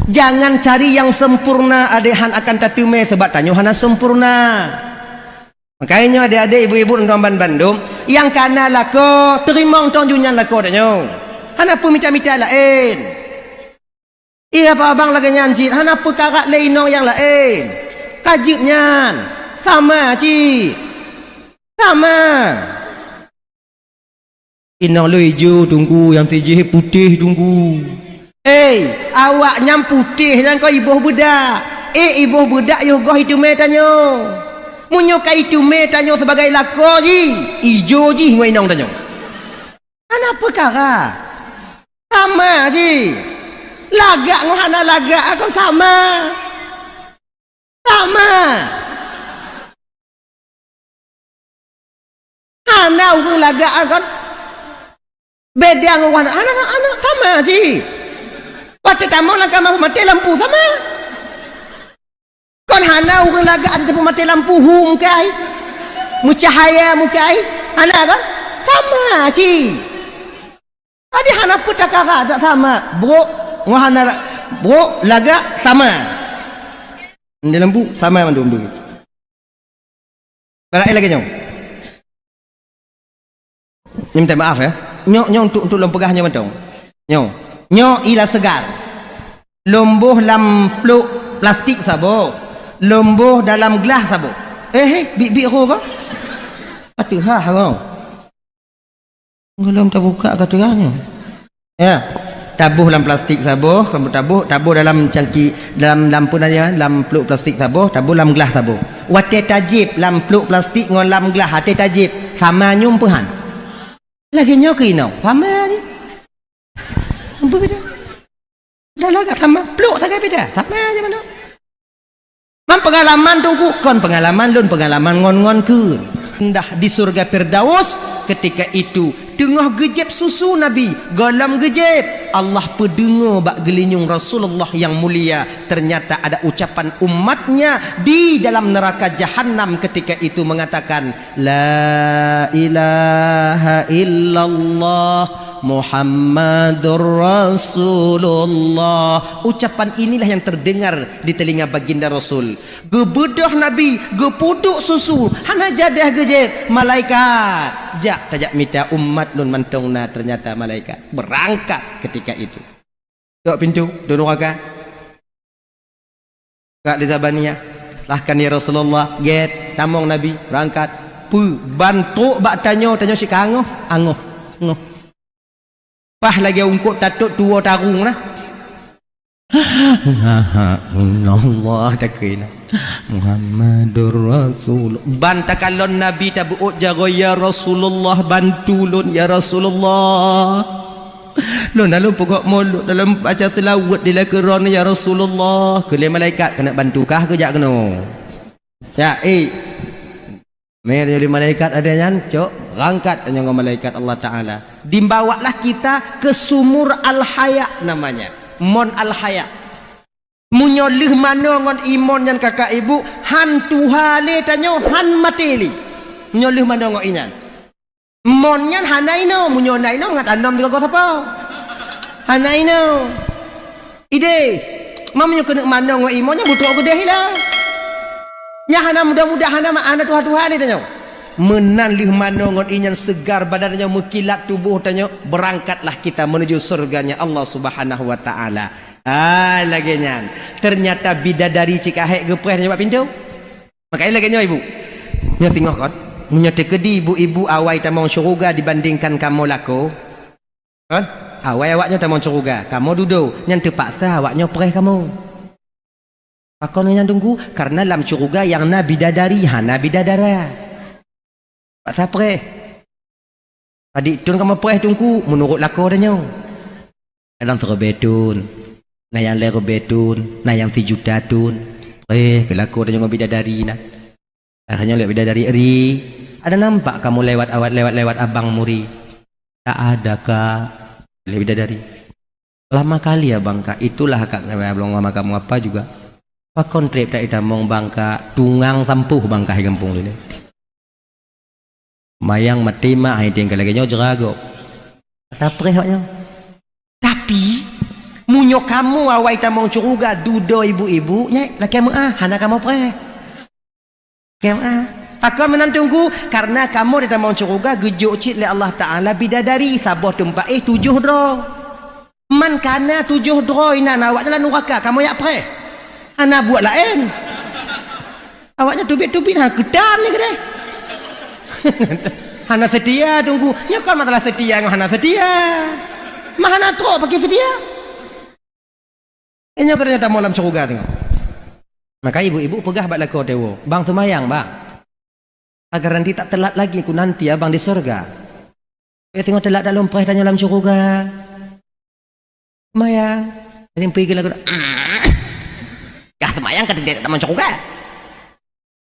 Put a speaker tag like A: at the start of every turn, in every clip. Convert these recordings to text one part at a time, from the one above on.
A: Jangan cari yang sempurna adehan akan tatume sebab tanyo hana sempurna. Makanya adik-adik ibu-ibu dan Bandung yang kana lako terima tong junyan lako tanyo. Hana pun minta-minta lain. Iya apa abang lagi nyanjit hana pun karak lain yang lain. Kajibnya sama cik. Sama. Inang lu hijau tunggu yang tijih putih tunggu. Awak nyam putih yang kau ibu budak. Ibu budak yogoh itu metanyo. Munyo kai itu metanyo sebagai lako ji. Ijo ji ngoi nong tanyo. Kenapa kara? Sama ji. Lagak ngohana lagak aku sama. Sama. Hana urung lagak aku. Beda ngohana anak sama ji. Waktu tamu lang kamu mati lampu sama. Kon hana urang laga ada tempat mati lampu mukai. Mucahaya mukai. Hana kan? Sama ci. Adi hana putakara tak sama. Bro, ngahana bro laga sama. Di lampu sama mandum dulu. Barai lagi nyong. Minta maaf ya. Nyong untuk lempegahnya mandong. Nyo ila segar. Lomboh dalam peluk plastik sabo. Lomboh dalam gelas sabo. Bi ro ka? Atuh ha hang. Ngelom tak buka katanya. Ya. Tabuh dalam plastik sabo, kamu tabuh dalam cangki dalam lampu nanya dalam peluk plastik sabo, tabuh dalam gelas sabo. Wate tajib dalam peluk plastik ngon dalam gelas hati tajib sama nyumpuhan. Lagi nyo kino sama ni. Apa beda? Dah lah kat sama. Peluk tak beda. Sama aja mana. Man pengalaman tunggu. Kon pengalaman lun pengalaman ngon-ngon ke. Indah di surga Firdaus ketika itu tengah gejep susu Nabi. Galam gejep. Allah pendengar bak gelinyung Rasulullah yang mulia. Ternyata ada ucapan umatnya di dalam neraka Jahannam ketika itu mengatakan La ilaha illallah Muhammadur Rasulullah. Ucapan inilah yang terdengar di telinga baginda Rasul. Gebedah Nabi, gepuduk susu, hana jadah gejep malaikat. Jak tajak minta umat nun mantongna ternyata malaikat berangkat ketika itu. Dok pintu, dok neraka. Kak Lizabaniyah, lahkan ya Rasulullah, get tamong Nabi berangkat. Bantu bak tanyo si kangoh, angoh. Pah lagi ungkut tatuk tua tarung lah. Allah takina Muhammadur Rasul. Bantakalon Nabi tabuut jago ya Rasulullah, bantulun ya Rasulullah. Lon dalam pokok mulut dalam baca selawat di lakeron ya Rasulullah. Kele malaikat kena bantukah ke jak kena. Ya Mereka dari malaikat ada yang cok rangkat dengan malaikat Allah Ta'ala. Dimbawalah kita ke sumur al-haya namanya. Mon al-haya. Munyolih mana ngon imon yang kakak ibu. Han tuhale tanyo han mateli. Munyolih mana ngon inyan. Mon yang hanaino. Munyonaino ngat anom tiga kau apa. Hanaino. Ide. Mamanya kena mana ngon imon yang butuh aku deh hilang. Nyahana mudah-mudahan nama anak Tuhan ni tanya. Menanlih manongon inyan segar badannya mekilat tubuh tanya. Berangkatlah kita menuju surganya Allah Subhanahu wa taala. Lagi nyan. Ternyata bidadari cikahek gepreh nyoba pintu. Makanya lagi nyoba ibu. Nyo tengok kan. Munyo tekedi ibu-ibu awai tamong syurga dibandingkan kamu lako. Kan? Awai awaknya tamong syurga. Kamu duduk. Nyan terpaksa awaknya preh kamu. Pakon yang tunggu karena dalam syurga yang nabi dadari hana bidadara. Pak sapre. Adik tun kamu preh tunggu menurut lako danyo. Dalam terbetun. Nah yang lero betun, nah yang 7 juta tun. Ke lako danyo bidadari nah. Hanya lihat bidadari eri. Ada nampak kamu lewat abang muri? Tak ada kak. Lihat bidadari. Lama kali ya bangka. Itulah kak belum lama kamu apa juga. Pakon trip tak itamong bangka tungang sampuh bangka hi kampung ini. Mayang matima ai tinggal lagi nyo jerago. Tapi Munyo kamu awai tamong curuga dudo ibu-ibu nya laki hana kamu pre. Takkan menantungku karena kamu di tamong curuga gejuk cit le Allah Taala bidadari saboh tempat 7 dro. Man kana 7 dro ina awaknya lan neraka kamu yak pre. Hana buat lain. Awaknya tubik-tubik ha gedan ni kedai. Hana setia tunggu. Nya kan masalah setia ngah hana setia. Mahana tro pakai setia. Ini kerana tak malam syurga tengok. Maka ibu-ibu pegah bak lako dewa. Bang semayang bang. Agar nanti tak telat lagi ku nanti abang di surga. Tengok telat dalam perih tanya dalam syurga. Semayang. Jadi pergi lagu. Kah semayang kata dia tak mau syurga.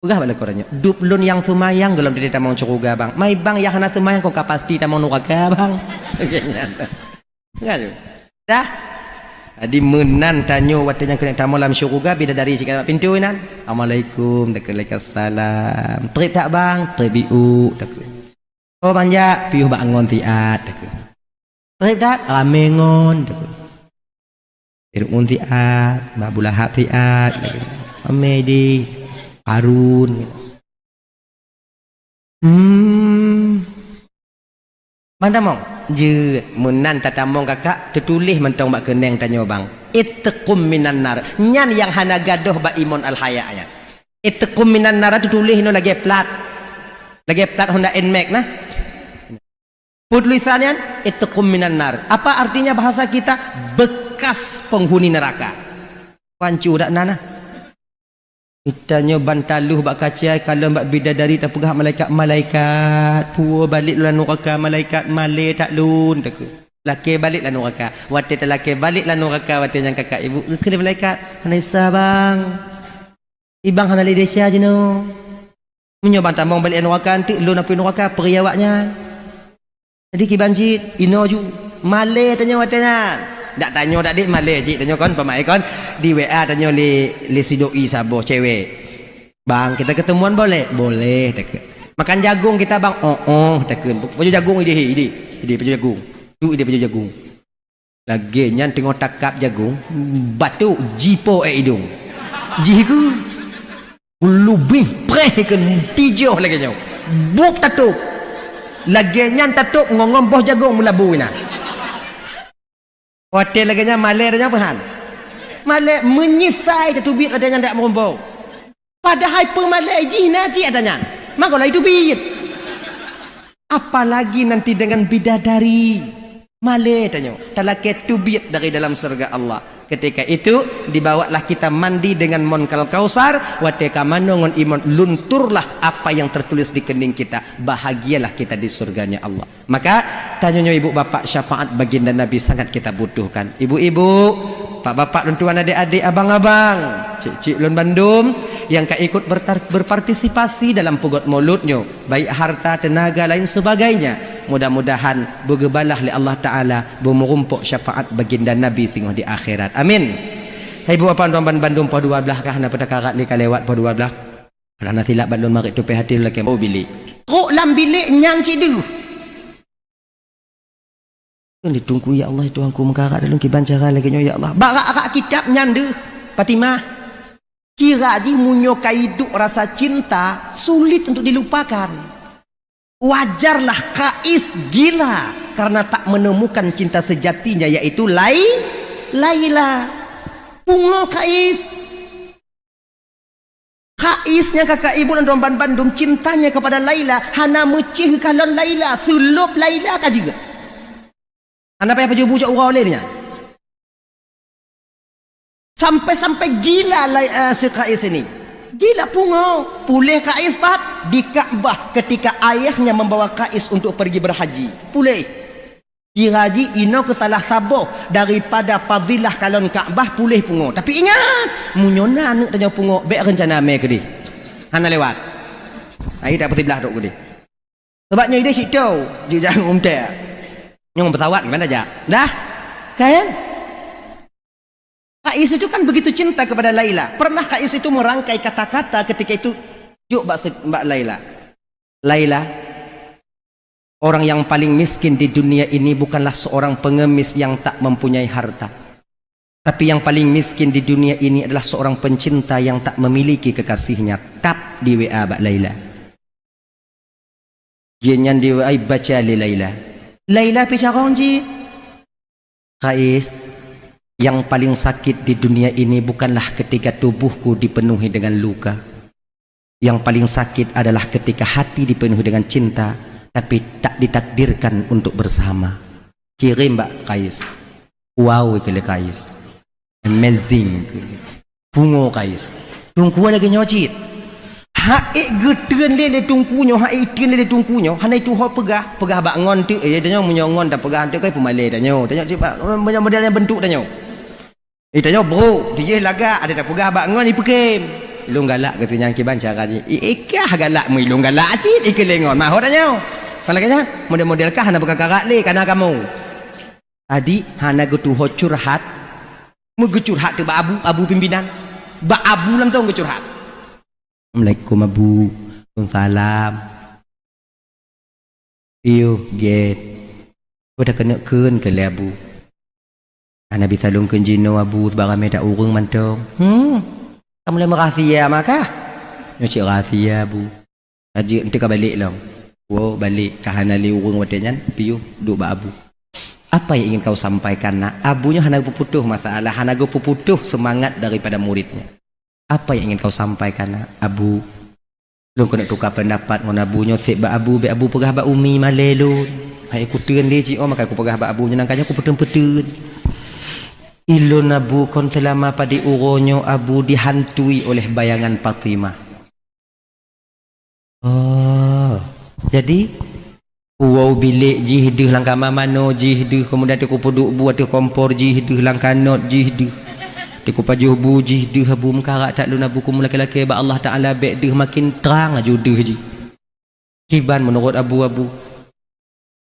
A: Pegah bak lako tanya. Duplun yang semayang dalam dia tak mau syurga bang. Mai bang yang hana semayang kau pasti tak mau neraka bang. Enggak. Dah. Adi menan tanyo watanya kena tamu dalam syurga bidadari sikit pintu nan. Assalamualaikum, waalaikumsalam. Trip tak bang? Tribiu tak. Oh banja piuh bangun tiat tak. Trip tak? Ramengon tak. Irun tiat, babulahap tiat tak. Amedi Harun. Mana mong? Je menan tatamong kakak tertulis mentong bak keneng tanya bang. Ittaqum minan nar. Nyan yang hana gadoh bak imun al haya nya. Ittaqum minan nar tertulis no lagi plat. Lagi plat Honda Nmax nah. Tulisannya ittaqum minan nar. Apa artinya bahasa kita? Bekas penghuni neraka. Pancu dak nana. Itanya bantaluh bak kaca kalau bak bidadari tak pegah malaikat puwa balik lan neraka malaikat male tak lun tak laki balik lan neraka wate tak laki balik lan neraka wate yang kakak ibu kena malaikat hanisa bang ibang hana Malaysia je no munyo bantamong balik neraka antik lun apa neraka periawaknya jadi ki banjit ino ju male tanya watenya. Tak tanya tak dik malai cik tanya kon pemai kon di WA tanya li si doi sabo cewek. Bang kita ketemuan boleh? Boleh tak. Makan jagung kita bang. Oh tak. Baju jagung ide baju jagung. Tu ide baju jagung. Lagi nyan tengok takap jagung batu jipo hidung. Jiku. Lebih preh ke tijoh lagi jauh. Buk tatuk. Lagi nyan tatuk ngomong boh jagung mula buina. Hotel lagi nya malai ada apa? Malai menyisai ketubit adanya tak merombau. Padahal pemalai jina ji adanya. Maka lah itu bit. Apalagi nanti dengan bidadari. Malai tanya. Telah ketubit dari dalam surga Allah. Ketika itu dibawalah kita mandi dengan monkal kausar. Wateka manongon iman lunturlah apa yang tertulis di kening kita. Bahagialah kita di surganya Allah. Maka tanya ibu bapak syafaat baginda Nabi sangat kita butuhkan. Ibu-ibu, pak bapak dan tuan adik-adik, abang-abang, cik-cik lon Bandung yang ikut berpartisipasi dalam pugut mauludnya, baik harta, tenaga lain sebagainya. Mudah-mudahan bergebalah oleh Allah Ta'ala merumpuk syafaat baginda Nabi singgoh di akhirat. Amin. Hai ibu apa tuan Bandung po 12 kah na pada karat li kalewat po 12. Karena silap Bandung marik tu hati lagi mau bilik. Kok lam bilik nyang cidu. Ditunggu ya Allah itu angku mengkarat dalam kiban cara lagi ya Allah. Barak kitab nyandu Fatimah. Kira ji munyo kaiduk rasa cinta sulit untuk dilupakan. Wajarlah Kais gila karena tak menemukan cinta sejatinya yaitu Laila. Pungo Kaisnya kakak ibu dan Romban Bandung cintanya kepada Laila hana mecih kalon Laila sulup Laila ka juga. Hana payah baju bucak urau lainnya. Sampai gila si Kais ini. Gila pungo. Pulih Kais pat di Ka'bah ketika ayahnya membawa Kais untuk pergi berhaji. Pulih. Diraji ino ke salah saboh daripada fadilah kalon Ka'bah pulih pungo. Tapi ingat, munyona anak tanya pungo, baik rencana me ke di. Hana lewat. Ai tak pasti belah dok ke di. Sebabnya dia sik tahu, jangan umte. Nyong pesawat gimana aja? Dah? Kan? Kais itu kan begitu cinta kepada Laila. Pernah Kais itu merangkai kata-kata ketika itu, "Yuk Mbak Laila. Laila, orang yang paling miskin di dunia ini bukanlah seorang pengemis yang tak mempunyai harta. Tapi yang paling miskin di dunia ini adalah seorang pencinta yang tak memiliki kekasihnya. Tap di WA Mbak Laila. Jenyan di WA baca li Laila. Laila bicara ji. Kais, yang paling sakit di dunia ini bukanlah ketika tubuhku dipenuhi dengan luka. Yang paling sakit adalah ketika hati dipenuhi dengan cinta, tapi tak ditakdirkan untuk bersama. Kirim Mbak Kais. Wow, kele Kais. Amazing. Bungo Kais. Tungku lagi nyocit. Haik geteun lele tungkunyo, haik itian lele tungkunyo. Hanai tu ho pegah bak ngon tu. Tanya menyongon dah pegah tu kai pemalai tanya. Tanya cepat model yang bentuk tanya. Tanya bro, dia lagak ada dah pegah bak ngon ipekem. Ilung galak katanya ki banca kaji. Ikah galak mu ilung galak cit ikelengon. Mah ho tanya. Kalau kaya model-model kah hana bekak le kana kamu. Adi hana getu ho curhat. Mu curhat tu ba abu pimpinan. Ba abu lantong curhat. Assalamualaikum Abu. Waalaikumsalam. Piu get. Udah kena keun ke le Abu. Ana bisa lungkeun jino Abu sebarang dak urang mantong. Kamu le merahsia maka? Nyoci rahsia Abu. Haji ente ka balik long. Wo balik ka hana li urang watenyan piu duk ba Abu. Apa yang ingin kau sampaikan nak? Abunya hana puputuh masalah, hana puputuh semangat daripada muridnya. Apa yang ingin kau sampaikan nak? Abu, lu kena tukar pendapat dengan abunya. Sik ba Abu, be Abu pegah ba umi malelu. Hai aku teun le cik, maka aku pegah ba Abu nangkanya aku petun-petun. Ilun Abu kon selama pada uronyo Abu dihantui oleh bayangan Fatimah. Oh, jadi wow bilik jihduh langkama mano jihduh kemudian aku puduk buat tu kompor jihduh langkanot jihduh aku pajuh bu jihduh Abu mengkarak tak lu Abu kumu laki-laki ba Allah Ta'ala bekduh makin terang ajuduh ji kiban menurut Abu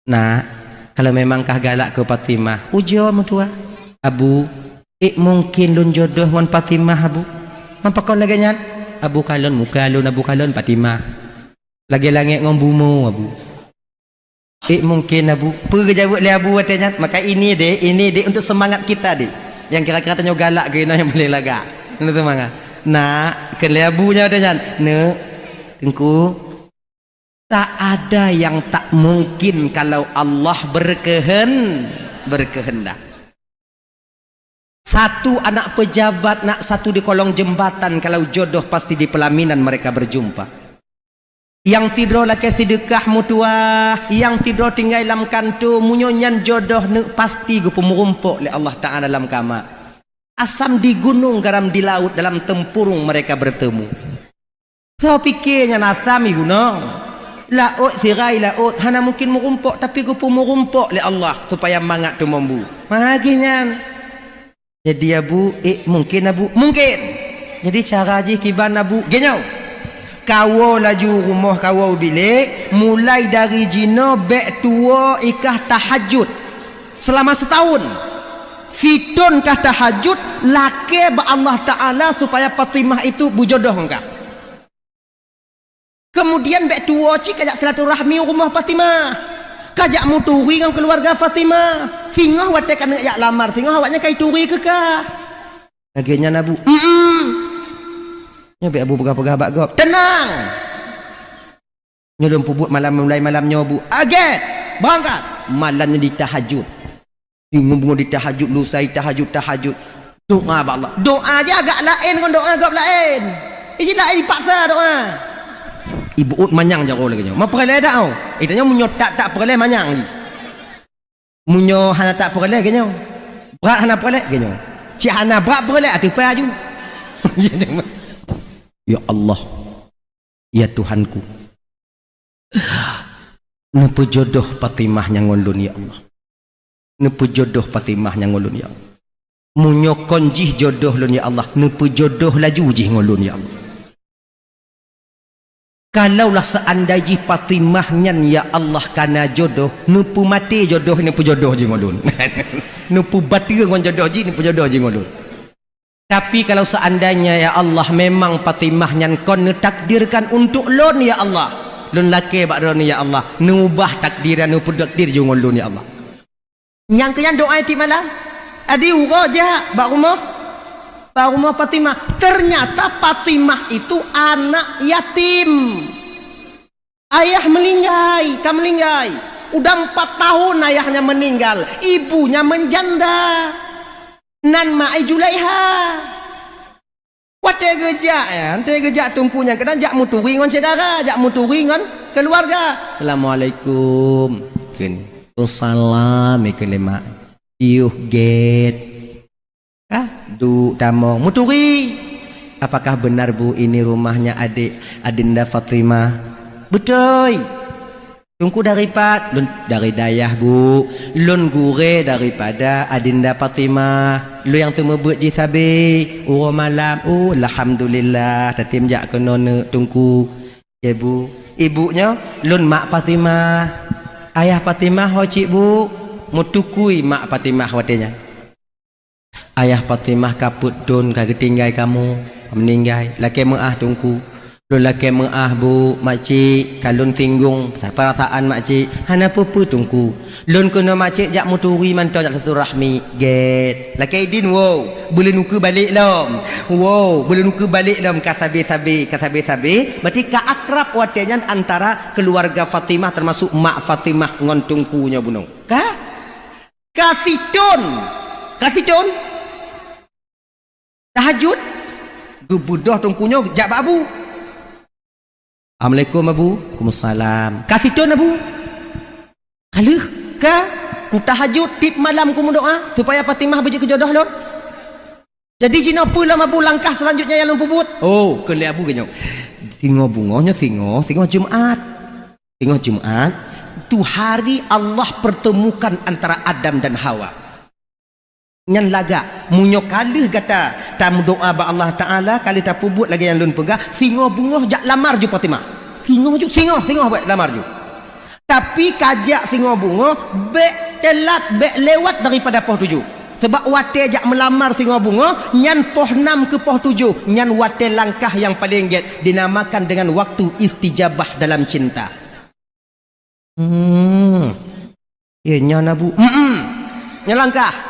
A: nah kalau memangkah galak ke Fatimah ujo mentua Abu mungkin lun jodoh dengan Fatimah Abu mampakon lagi nyan Abu kalon muka lun Abu kalon Fatimah lagi langit ngombumu Abu mungkin Abu perjawab le Abu katanya maka ini dek untuk semangat kita dek yang kira-kira tanya galak ke yang boleh lagak untuk semangat nak ke le Abu nya katanya ne tengku tak ada yang tak mungkin kalau Allah berkehendak. Satu anak pejabat nak satu di kolong jembatan kalau jodoh pasti di pelaminan mereka berjumpa. Yang tidur laki sedekah mutua, yang tidur tinggal dalam kantu munyonyan jodoh ne pasti gu pemurumpuk oleh Allah Ta'ala dalam kamar. Asam di gunung garam di laut dalam tempurung mereka bertemu. So pikirnya nasami gunung. Laut sirai laut hana mungkin murumpuk tapi gu pemurumpuk oleh Allah supaya mangat tu mambu. Maginya. Jadi Abu mungkin Abu mungkin. Jadi cara ji kiban Abu genyau. Kau laju rumah kau bilik mulai dari jino bek tua ikah tahajud selama setahun fitun kah tahajud laki ba Allah Ta'ala supaya Fatimah itu bujodoh engkau kemudian bek tua cik kajak silaturahmi rumah Fatimah kajak muturi dengan keluarga Fatimah singoh watek kan kajak lamar singoh awaknya kai turi ke kah laginya Nabu nyoba Abu pegah-pegah bak gop tenang nyodom pubut malam mulai malam nyobu aget berangkat malamnya di tahajud bingung di tahajud lusai tahajud doa ba Allah doa aja agak lain dengan doa gop lain isi lain dipaksa doa ibu ut manyang jaro lagi nyo maperle dak au itanya munyo tak perle manyang li munyo hana tak perle ge nyo berat hana perle ge nyo cik hana berat perle atu pa aju ya Allah ya Tuhanku nepu jodoh Fatimah yang ngulun ya Allah nepu jodoh Fatimah yang ngulun ya Allah munyokon jih jodoh lun ya Allah nepu jodoh laju jih ngulun ya Allah kalaulah seandainya Fatimah nyan ya Allah kana jodoh nepu mati jodoh nepu jodoh jih ngulun nepu batir ngon jodoh jih nepu jodoh jih ngulun. Tapi kalau seandainya ya Allah memang Fatimah nyan kon takdirkan untuk lon ya Allah lon laki bak ron ya Allah nubah takdiran nu takdir jungol lon ya Allah yang kenyan doa ti malam Adi uroja bak rumah Fatimah. Ternyata Fatimah itu anak yatim. Ayah meninggal, udah 4 tahun ayahnya meninggal, ibunya menjanda. Nan ma'ai Julaiha. Wate gejak tungkunya kena jak muturi ngon saudara, jak muturi ngon keluarga. Assalamualaikum. Salam kelima. Iuh get. Du tamong muturi. Apakah benar Bu ini rumahnya adik Adinda Fatimah? Betul. Tungku dari dayah Bu. Lun gure daripada Adinda Fatimah. Lu yang semua buat jisabe. Malam. Alhamdulillah. Tatim jak kena tungku. Ya Bu. Ibunya lun mak Fatimah. Ayah Fatimah wajib Bu. Mutukui mak Fatimah watenya. Ayah Fatimah kaput don kagak tinggal kamu. Meninggal. Laki maah tungku. Lun laki maah Bu makcik kalun tinggung perasaan makcik hana pupu tungku lun kena makcik jak muturi mantau jak satu rahmi get laki idin boleh nuku balik lom boleh nuku balik lom kasabe berarti ka akrab watenya antara keluarga Fatimah termasuk mak Fatimah ngon tungkunya bunung kasih ton tahajud gebudoh tungkunya jak babu. Assalamualaikum Abu. Waalaikumsalam. Kasih ton Abu. Kaluh ka ku tahajud tip malam ku doa supaya Fatimah berjaya kejodoh lor. Jadi jina pula Abu langkah selanjutnya yang lempubut. Kele Abu genyok. Singo bungonya singo Jumat. Singo Jumat itu hari Allah pertemukan antara Adam dan Hawa. Nyan laga munyo kalih kata tam doa ba Allah Taala kali ta pubut lagi yang lun pegah singo bungoh jak lamar ju Fatimah singo buat lamar ju tapi kajak singo bungoh telat lewat daripada poh 7 sebab wate jak melamar singo bungoh nyan poh 6 ke poh 7 nyan wate langkah yang paling get dinamakan dengan waktu istijabah dalam cinta. Nyan Abu nyan langkah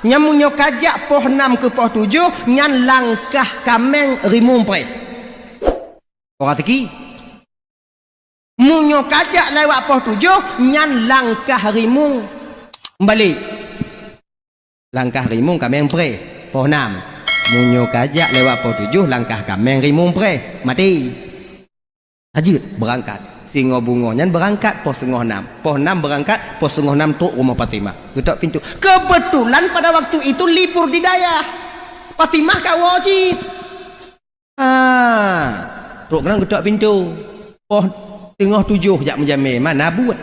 A: nyamunyo kajak poh 6 ke poh 7 nyan langkah kameng rimung pre orang teki munyo kajak lewat poh 7 nyan langkah rimung balik langkah rimung kameng pre poh 6 munyo kajak lewat poh 7 langkah kameng rimung pre mati ajut berangkat singo bungo nyan berangkat pos 6 berangkat pos 6 tu rumah Fatimah ketok pintu kebetulan pada waktu itu libur di Dayah Fatimah kau wajib tu kena ketok pintu pos 6:30 jak menjamil mana buat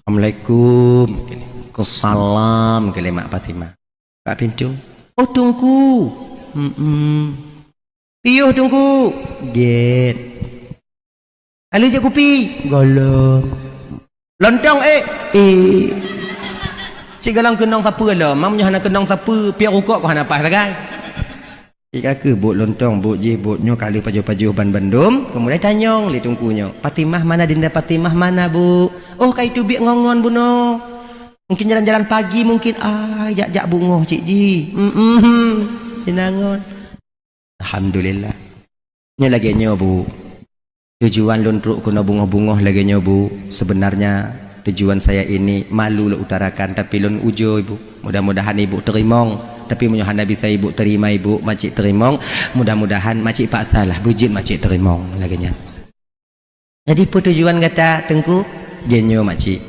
A: Assalamualaikum Salam ke mak Fatimah kat pintu tunggu piuh tunggu get Ali je kopi golong lontong cik galang kenong siapa lah mamnya hana kenong siapa piak rukuk kau hana pas lagai jika ke buat lontong buat je buatnya kali paju-paju ban bandum kemudian tanyong li tungkunya Fatimah mana Dinda Fatimah mana Bu kai tu biak ngongon Bu no mungkin jalan-jalan pagi mungkin jak bungoh cik ji jenangon alhamdulillah nya lagi nyo Bu tujuan luntruk kuna bungoh-bungoh lagi Bu sebenarnya tujuan saya ini malu lah utarakan tapi lun ujo Ibu mudah-mudahan Ibu terimong tapi mudah-mudahan bisa Ibu terima Ibu makcik terimong mudah-mudahan makcik paksa lah bujit makcik terimong lagi nya jadi tujuan kata tengku genyo makcik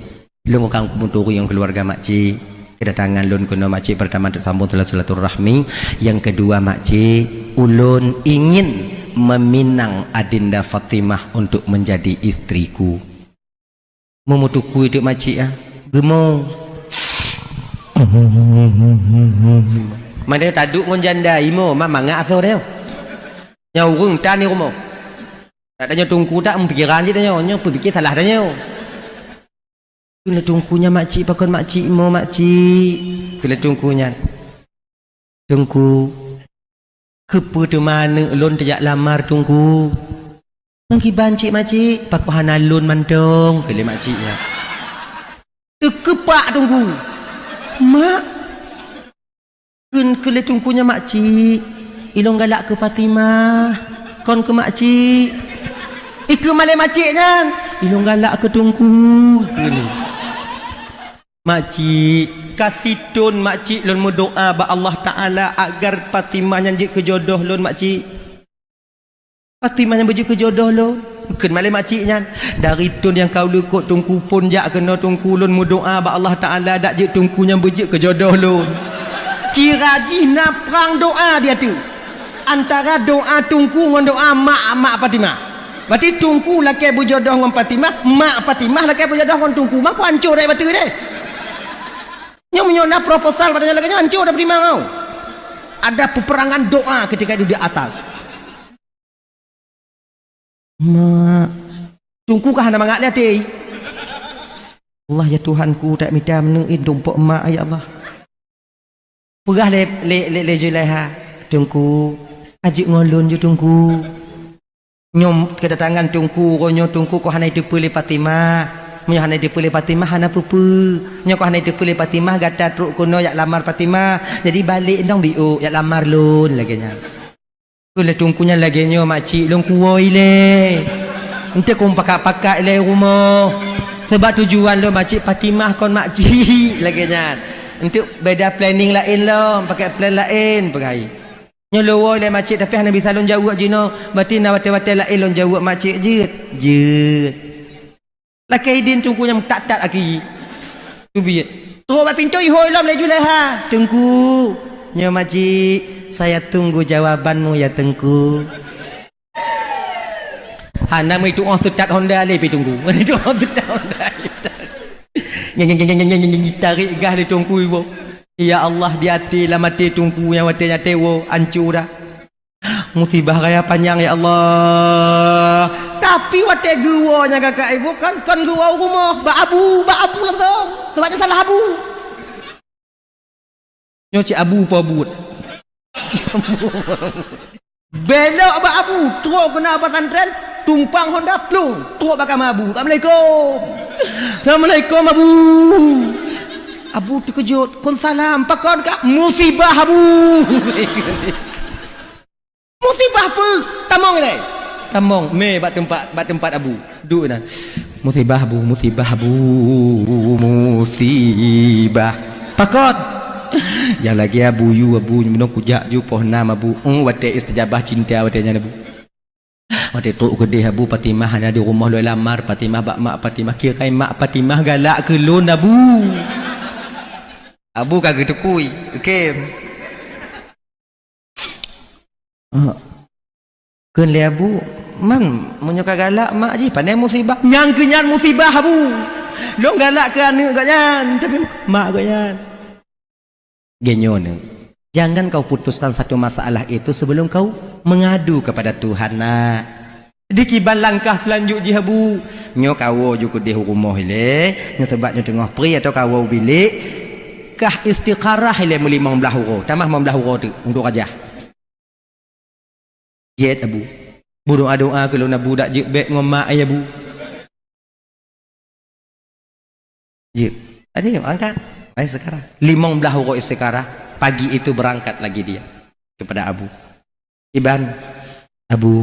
A: lun ukang muturi yang keluarga makcik kedatangan lun kuna makcik pertama tersambung silaturahmi yang kedua makcik ulun ingin meminang Adinda Fatimah untuk menjadi istriku memutuku itu makcik gemong mana taduk ngon janda imo mama ngak asal dia nyawung tani rumah tak tanya tungku tak mempikiran je tanya nyo pikir salah tanya kena tungkunya makcik pakon makcik imo makcik kena tungkunya tungku kepa tu mana lon tajak lamar tunggu nangki bancik makcik pakuhana lon mantong kele makciknya tu kepak tunggu mak kun tungkunya makcik ilong galak ke Fatimah kon ke makcik iku male makciknya ilong galak ke tungku makcik kasih tun makcik lon berdoa ba Allah Taala agar Fatimah yang je ke jodoh lon makcik Fatimah yang berje ke jodoh lon bukan male makciknya dari tun yang kau lekut tungku pun jak kena tungku lon berdoa ba Allah Taala dak je tungku yang berje ke jodoh lon kira jina perang doa dia tu antara doa tungku dengan doa mak Fatimah berarti tungku laki berjodoh dengan Fatimah mak Fatimah laki berjodoh dengan tungku mak kau hancur dari batu deh nyona proposal padanya lagi hancur dah Fatimah kau ada peperangan doa ketika itu di atas mak tungku kah nama ngak lihat Allah ya Tuhanku tak minta menuin tumpuk mak ya Allah pegah le Julaiha tungku ajik ngolon je tungku nyom kedatangan tungku ronyo tungku ko hanai dipulih Fatimah nyo hanai dipulih Fatimah hana pupu nyo ko hanai dipulih Fatimah gata truk kuno yak lamar Fatimah jadi balik ndong biu yak lamar lun lagi nya kule tungkunya lagi nyo makcik long kuoi le ente kum pakak-pakak le rumah sebab tujuan lo makcik Fatimah kon makcik lagi nya untuk beda planning lain lah pakai plan lain pergi nyolowo le makcik tapi hana bisa lon jawab jino berarti na wate-wate lain lon jawab makcik jeut laki din tungku yang tak lagi tu biye terus buat pintu ihoi lom le Julaiha tungku nyo makcik saya tunggu jawabanmu ya tengku hana mai tu on setat Honda le pi tunggu itu on setat Honda tarik gas di tungku ibu ya Allah di hati lah mati tungku yang watanya tewo hancur dah musibah raya panjang ya Allah tapi wate gua nya kakak ibu kan gua rumah ba abu langsung sebabnya salah abu nyoci abu apa abut belok ba abu terus kena pesantren tumpang Honda plung terus bakal abu Assalamualaikum Abu terkejut kon salam pakon kak musibah Abu musibah apa tamong ni tamong me bat tempat Abu duk nah musibah Abu musibah pakon yang lagi Abu minum kujak ju pohnam Abu wate istijabah cinta watenya Abu wate tu gede Abu Fatimah ada di rumah lo lamar Fatimah bak mak Fatimah kira mak Fatimah galak ke lon Abu kagak tekui okey keun le Abu man menyoka galak mak ji pandai musibah nyang kenyan musibah Abu lo galak ke anak gaknyan tapi mak gaknyan genyon jangan kau putuskan satu masalah itu sebelum kau mengadu kepada Tuhan nah dikiban langkah selanjutnya Abu nyo kawo juga di rumah le nyo sebabnya tengah pri atau kawo bilik kah istiqarah le muli membelah huro tamah membelah huro tu untuk aja yet Abu doa kalau nabu dak je bek ngomak ay Abu je ada yang angkat baik sekarang limong belah huro istiqarah pagi itu berangkat lagi dia kepada Abu Iban Abu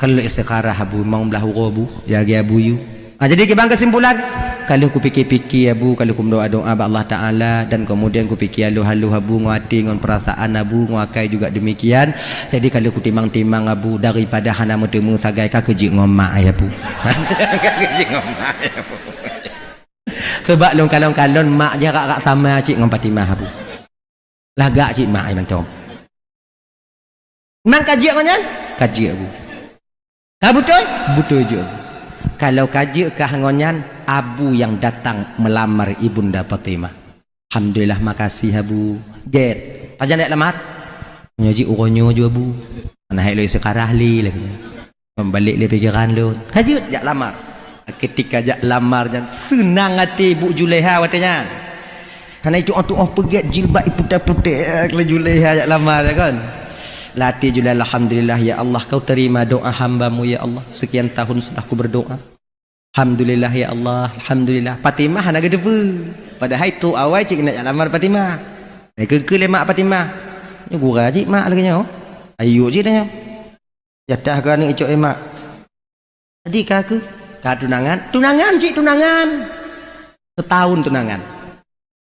A: kalau istiqarah Abu mau belah huro Abu jaga Abu you jadi kibang kesimpulan kalau ku fikir-fikir Abu kalau ku doa Allah Ta'ala dan kemudian ku fikir halu Abu nguati ngon perasaan Abu nguakai juga demikian jadi kalau ku timang-timang Abu daripada hana mutemu sagai ka kejik ngomak ya Abu kejik ngomak ya Abu sebab long kalon mak jarak sama cik ngon Fatimah Abu lagak cik mak memang tom memang kaji ngonyan kaji Abu betul je Abu kalau kaji kah ngonyan Abu yang datang melamar ibunda Fatimah alhamdulillah makasih Abu get aja nak lamar nyoji uronyo je Abu ana hai lo sekarah li lagi membalik le pikiran lo kaji jak lamar ketika jak lamar dan senang hati Bu Julaiha watanya ana itu pegat jilbab putih-putih le Julaiha jak lamar kan latih Julaiha alhamdulillah ya Allah kau terima doa hamba-Mu ya Allah sekian tahun sudah aku berdoa Alhamdulillah ya Allah, alhamdulillah. Fatimah nak gedepa. Padahal itu awal cik nak lamar Fatimah. Ke lemak Fatimah. Ni gurau cik mak lagi nyo. Ayo cik tanya. Jatah ka ni icok emak. Tadi ka ke? Ka tunangan. Tunangan cik, tunangan. Setahun tunangan.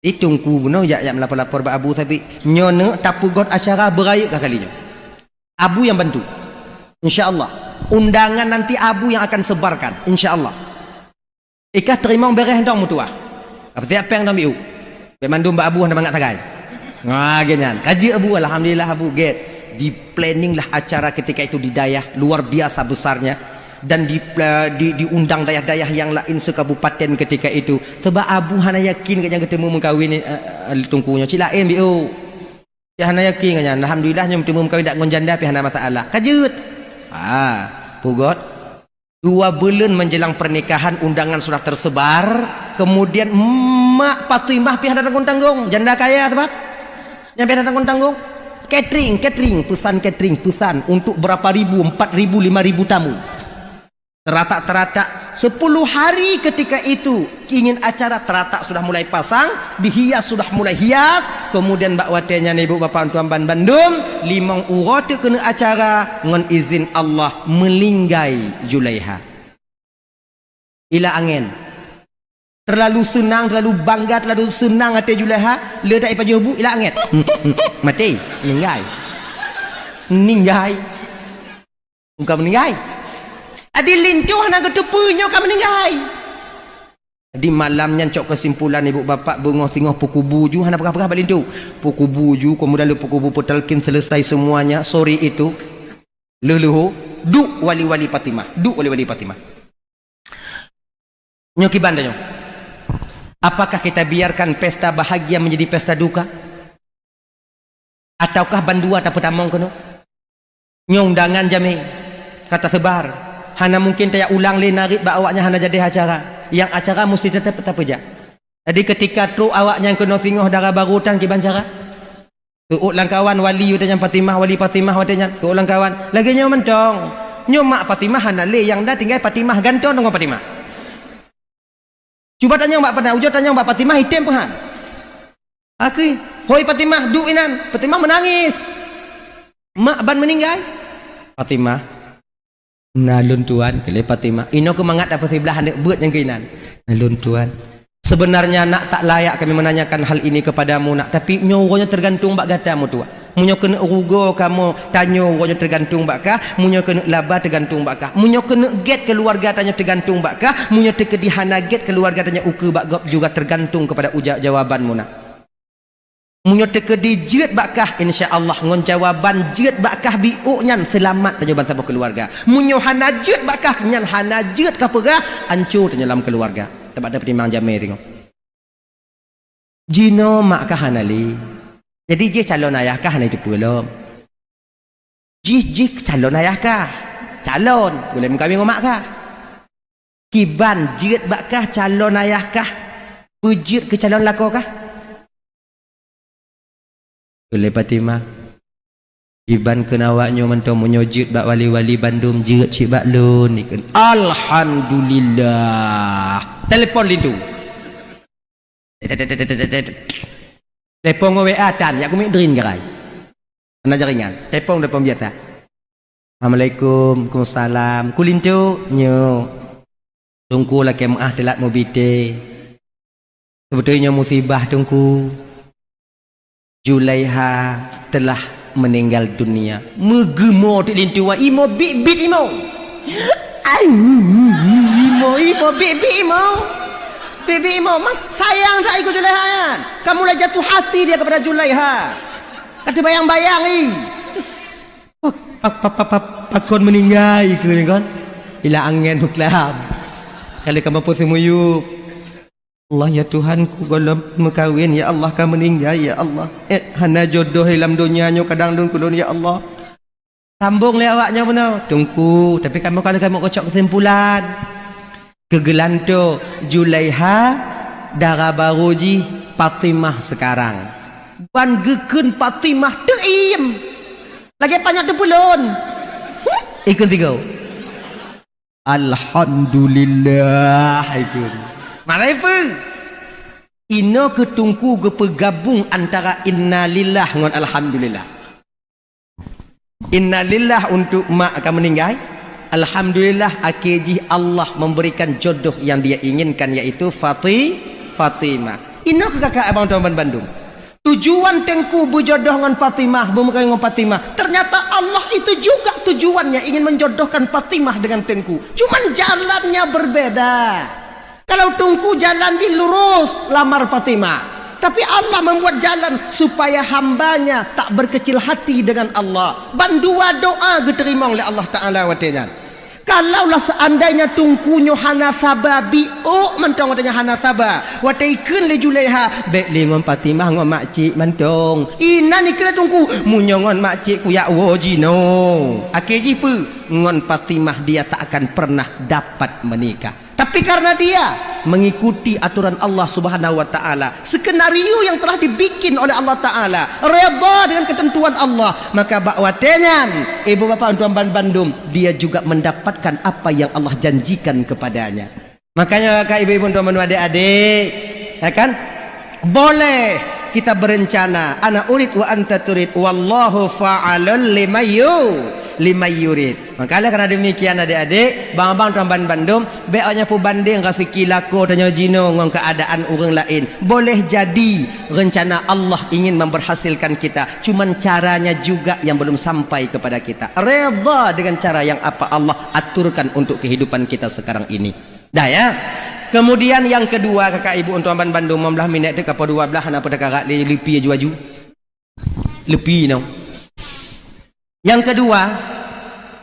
A: Ditungku benar jak melapor-lapor ba abu tapi nyone tapu god asyara beraya ka kalinya. Abu yang bantu. Insya-Allah. Undangan nanti abu yang akan sebarkan. Insya-Allah. Ikah terima beres dong mutua. Apa tiap peng dong biu. Be mandum ba abu hendak mangak tagai. Ngah genyan. Kaji abu alhamdulillah abu get. Di planning lah acara ketika itu di dayah luar biasa besarnya dan diundang dayah-dayah yang lain sekabupaten ketika itu. Sebab abu hana yakin kanya ketemu mengkawin tungkunya cik lain biu. Ya hana yakin kanya alhamdulillah nya bertemu mengkawin dak ngon janda pi hana masalah. Kajut. Pugot 2 bulan menjelang pernikahan undangan sudah tersebar, kemudian mak Fatimah pi hana tanggung-tanggung, janda kaya sebab nyampe tanggung-tanggung. Catering pesan untuk berapa ribu, 4.000, 5.000 tamu. Teratak 10 hari ketika itu ingin acara, teratak sudah mulai pasang, dihias sudah mulai hias, kemudian mbak watenya ibu bapak tuan Bandung 5 urut kena acara ngon izin Allah melinggai Julaiha ila angin. Terlalu senang, terlalu bangga, terlalu senang hati Julaiha ledak ipa jobu ila angin. Mati ninggai bukan meninggai. Adi lintuh nak ketepunya kan meninggai. Di malamnya cok kesimpulan ibu bapak bengok tengok pukul buju hana perkah balik tu. Pukul buju kemudian pukul buju petalkin selesai semuanya. Sore itu leluhu duk wali-wali Fatimah. Nyoki bandanya. Apakah kita biarkan pesta bahagia menjadi pesta duka? Ataukah bandua tak pertama kono? Nyundangan jami kata sebar. Hana mungkin taya ulang le narik ba awaknya hana jadi acara. Yang acara mesti tetap peja. Jadi ketika tu awaknya yang kena tengok darah barutan ki bancara. Tu ulang kawan wali utanya Fatimah, wali Fatimah watanya. Tu ulang kawan. Lagi nyo mentong. Nyo mak Fatimah hana le yang dah tinggal Fatimah ganton dengan Fatimah. Cuba tanya mbak pada ujung tanya mbak Fatimah hitam pahan. Aku, hoi Fatimah du inan. Fatimah menangis. Mak ban meninggal. Fatimah nalun tuan kele Fatimah ino ke mangat apa sebelah hendak buat yang keinan nalun tuan sebenarnya nak tak layak kami menanyakan hal ini kepadamu nak tapi nyowonya tergantung bak gatamu tua munyo kena urugo kamu tanyo nyowonya tergantung bakah munyo kena laba tergantung bakah munyo kena get keluarga tanya tergantung bakah munyo teke dihana get keluarga tanya uke bak gop juga tergantung kepada ujak jawabanmu nak munyo teke dijet bakah insyaallah ngon jawaban jet bakah biuk nyan selamat tanya bangsa keluarga munyo hana jet bakah nyan hana jet ka pegah hancur tanya dalam keluarga tempat dapat timang jame tengok jino mak ka hanali jadi je calon ayah kah hana itu belum je calon ayah kah calon boleh kami ngomak kah kiban jet bakah calon ayah kah pujit ke calon lako kah oleh Fatimah iban kenawaknya mentong menyojud bak wali-wali Bandung jeut cik bak lun ikan alhamdulillah telepon lindu telepon WA tan ya aku mikdrin gerai ana jaringan telepon biasa Assalamualaikum Waalaikumsalam kulintu nyo tungku lah kemah telat mobite sebetulnya musibah tungku Julaiha telah meninggal dunia. Megemo di lintuan imo bit imo. Imo bit imo. Bibi imo mang sayang saya ikut Julaiha kan. Kamu lah jatuh hati dia kepada Julaiha. Kata bayang-bayang pakon meninggal ke kan. Ila angin buklam. Kalau kamu pun semuyup Allah ya Tuhanku kalau mekawin ya Allah kamu meninggal ya Allah hana jodoh dalam dunianya kadang dun kulun ya Allah sambung le awaknya benar tunggu tapi kamu kalau kamu kocok kesimpulan kegelanto Julaiha darah baruji Fatimah sekarang ban geken Fatimah teim lagi banyak tepulun ikut tiga Alhamdulillah itu. Mana apa? Ino ketungku gabung antara innalillah dengan alhamdulillah. Innalillah untuk mak akan meninggal. Alhamdulillah akhirnya Allah memberikan jodoh yang dia inginkan, yaitu Fatimah. Ino kakak abang tuan Bandung. Tujuan tengku berjodoh dengan Fatimah, bermuka dengan Fatimah. Ternyata Allah itu juga tujuannya ingin menjodohkan Fatimah dengan tengku. Cuman jalannya berbeda. Kalau tengku jalan di lurus lamar Fatimah. Tapi Allah membuat jalan supaya hambanya tak berkecil hati dengan Allah. Bandua doa diterima oleh Allah Ta'ala watenya. Kalaulah seandainya tungkunyo hana sabah biuk mentong watenya hana sabah wataikan le Julaiha baik lengon Fatimah ngon makcik mentong ina ni kena tungku munyongon makcik ku ya wojino akhirnya pu ngon Fatimah dia tak akan pernah dapat menikah. Tapi karena dia mengikuti aturan Allah Subhanahu wa Ta'ala, skenario yang telah dibikin oleh Allah Ta'ala, redha dengan ketentuan Allah, maka bakwatenyan ibu bapak tuan Bandung, dia juga mendapatkan apa yang Allah janjikan kepadanya. Makanya kakak ibu-ibu tuan adik-adik, ya kan? Boleh kita berencana, ana urid wa anta turid, wallahu fa'alul lima yurid. Makanya karena demikian adik-adik, bang-bang tuan Bandung, beoknya pu banding kasih kilako tanya jino ngong keadaan orang lain. Boleh jadi rencana Allah ingin memberhasilkan kita, cuman caranya juga yang belum sampai kepada kita. Redha dengan cara yang apa Allah aturkan untuk kehidupan kita sekarang ini. Dah ya. Kemudian yang kedua kakak ibu untuk tuan Bandung membelah minat tu kapal 12 anak pada kakak lepi aju. Lepi no. Yang kedua,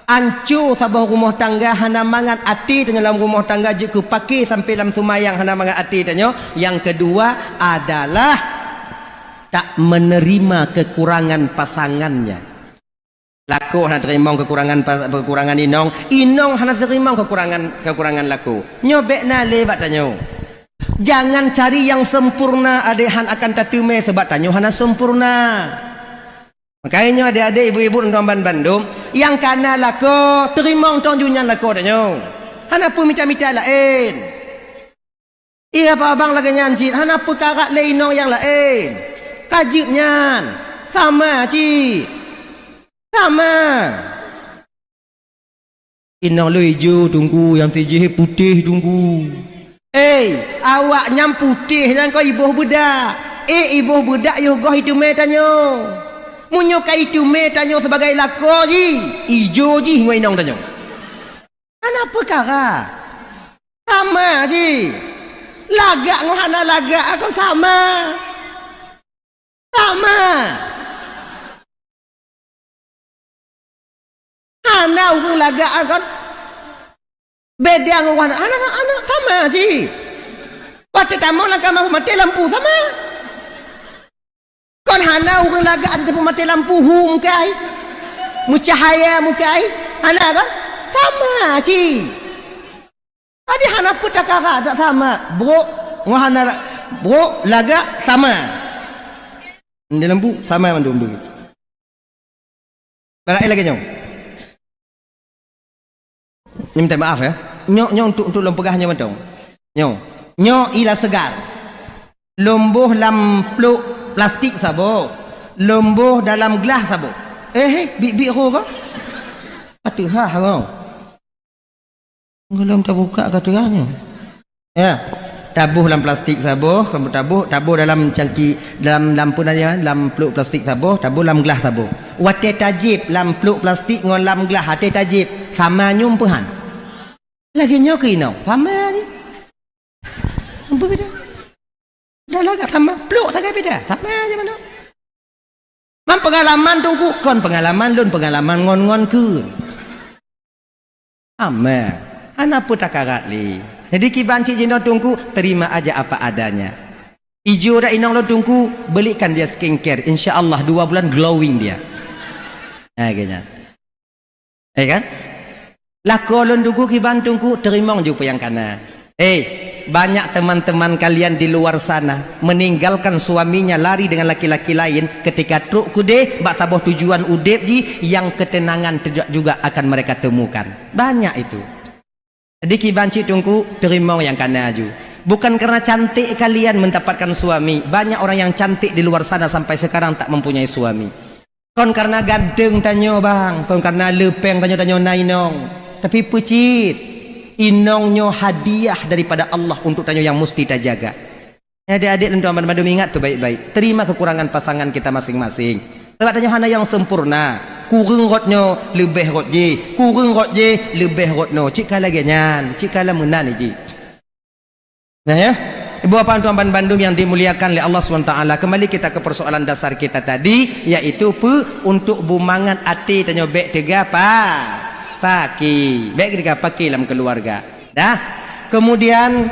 A: ancur sabah rumah tangga hana mangan ati tanya dalam rumah tangga je ku pakai sampai dalam sumayang hana mangan ati tanya. Yang kedua adalah tak menerima kekurangan pasangannya. Laku hana terima kekurangan inong hana terima kekurangan laku. Nyobek na lebat tanya. Jangan cari yang sempurna adehan akan tatume sebab tanya hana sempurna. Makanya adik-adik ibu-ibu tuan Bandung yang kana lako terima tong junyan lako danyo. Hana pun minta-minta lain. Iya apa abang lagi nyanjit hana pun karak lainong yang lain. Kajibnya sama cik. Sama. Inong lu hijau tunggu yang tijih putih tunggu. Awak nyam putih jangan kau ibu budak. Ibu budak yo goh itu me tanyo. Munyo kai tu me tanyo sebagai lako ji ijo ji ngoi nong tanyo kenapa kara sama ji lagak ngohana lagak akan sama hana urang lagak akan beda ngohana anak sama ji waktu tamu lang kamar mati lampu sama. Kon hana urang laga ada mati lampu mukai mucahaya mukai hana kan sama ci adi hana puta kara tak sama bro ngahana bro laga sama di lampu sama mandum dulu balai lagi nyong minta maaf ya nyong untuk lempegahnya mandong nyong ila segar lomboh lampluk plastik sabo, lomboh dalam gelas sabo. Bi ho ke? Atuh kau. Belum terbuka katanya. Ya, tabuh dalam plastik sabo, kamu tabuh dalam cangki dalam lampu nanya, dalam peluk plastik sabo, tabuh dalam gelas sabo. Wate tajib dalam peluk plastik ngon dalam gelas hati tajib sama nyumpuhan. Lagi nyoki no, sama ni. Apa beda? Dah lah tak sama peluk tak beda sama aja mana man pengalaman tunggu kon pengalaman lun pengalaman ngon ke ama anak pun tak karat li jadi kibanci jino tunggu terima aja apa adanya ijo dah inong lo tunggu belikan dia skincare insyaallah 2 bulan glowing dia kayaknya kan lako lun tunggu kiban tunggu terima juga yang kana banyak teman-teman kalian di luar sana meninggalkan suaminya lari dengan laki-laki lain ketika truk kude bak saboh tujuan udep ji yang ketenangan tidak juga akan mereka temukan banyak itu Jadi kibanci tungku terima yang kana aju. Bukan karena cantik kalian mendapatkan suami. Banyak orang yang cantik di luar sana sampai sekarang tak mempunyai suami. Kon karena gandeng tanyo bang, kon karena lepeng tanyo nainong. Tapi pucit, inongnya hadiah daripada Allah untuk tanyo yang mesti kita jaga. Adik-adik dan tuan-tuan madu ingat tuh baik-baik. Terima kekurangan pasangan kita masing-masing. Sebab tanyo hana yang sempurna. Kurang rotnya lebih rot je, kurang rot je lebih rot no. Cik kala genyan, cik kala menan je. Nah ya, ibu bapak tuan-tuan Bandung yang dimuliakan oleh Allah SWT, kembali kita ke persoalan dasar kita tadi, yaitu untuk bumangan ati tanyo bek tega paki, bek tega paki dalam keluarga. Dah. Kemudian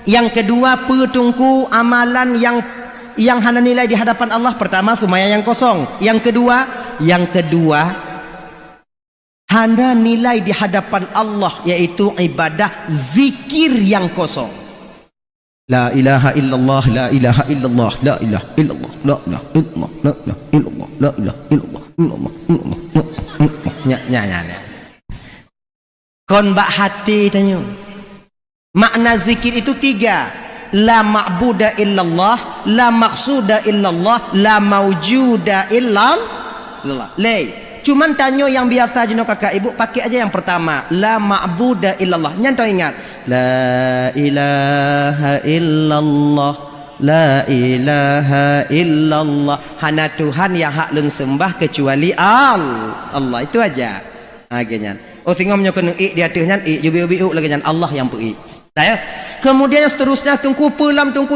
A: yang kedua tungku amalan yang hana nilai di hadapan Allah. Pertama sumaya yang kosong. Yang kedua hana nilai di hadapan Allah, yaitu ibadah zikir yang kosong. La ilaha illallah, la ilaha illallah, la ilaha illallah, la ilaha illallah, la ilaha illallah, la ilaha illallah, nya. Kon bak hati tanyo. Makna zikir itu 3. La ma'buda illallah, la maqsuda illallah, la mawjuda illallah. Cuman tanyo yang biasa jeno kakak ibu pakai aja yang pertama, la ma'buda illallah. Nyanto ingat, la ilaha illallah, la ilaha illallah. Hana Tuhan yang hak lun sembah kecuali Allah. Itu aja. Agenyan. Oh tengok menyokong di atasnya jubi-jubi lagi nyan Allah yang pui. Saya. Kemudian seterusnya tungku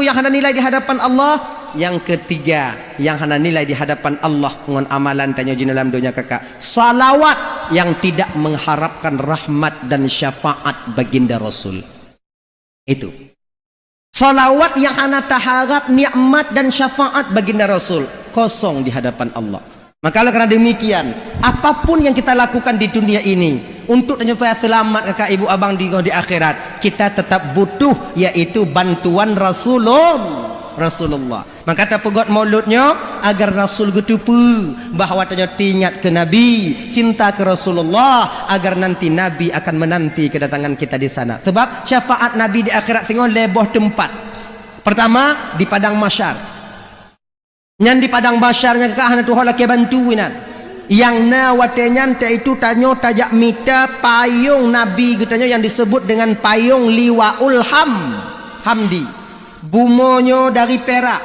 A: yang hana nilai di hadapan Allah. Yang ketiga yang hana nilai di hadapan Allah dengan amalan tanya jin dalam dunia kakak, salawat yang tidak mengharapkan rahmat dan syafaat baginda Rasul. Itu salawat yang hana taharap nikmat dan syafaat baginda Rasul, kosong di hadapan Allah. Maka karena demikian, apapun yang kita lakukan di dunia ini untuk supaya selamat kakak ibu abang di akhirat, kita tetap butuh yaitu bantuan Rasulullah. Maka kata pegot mauludnya agar Rasul getupu bahawa tanya tingat ke Nabi, cinta ke Rasulullah, agar nanti Nabi akan menanti kedatangan kita di sana. Sebab syafaat Nabi di akhirat tengok leboh tempat. Pertama di padang mahsyar. Nyan di padang mahsyarnya kakak hana Tuhan laki bantuinan. Yang na watenyan itu tanyo tajak mita payung Nabi katanya yang disebut dengan payung liwaul hamdi. Bumonyo dari perak,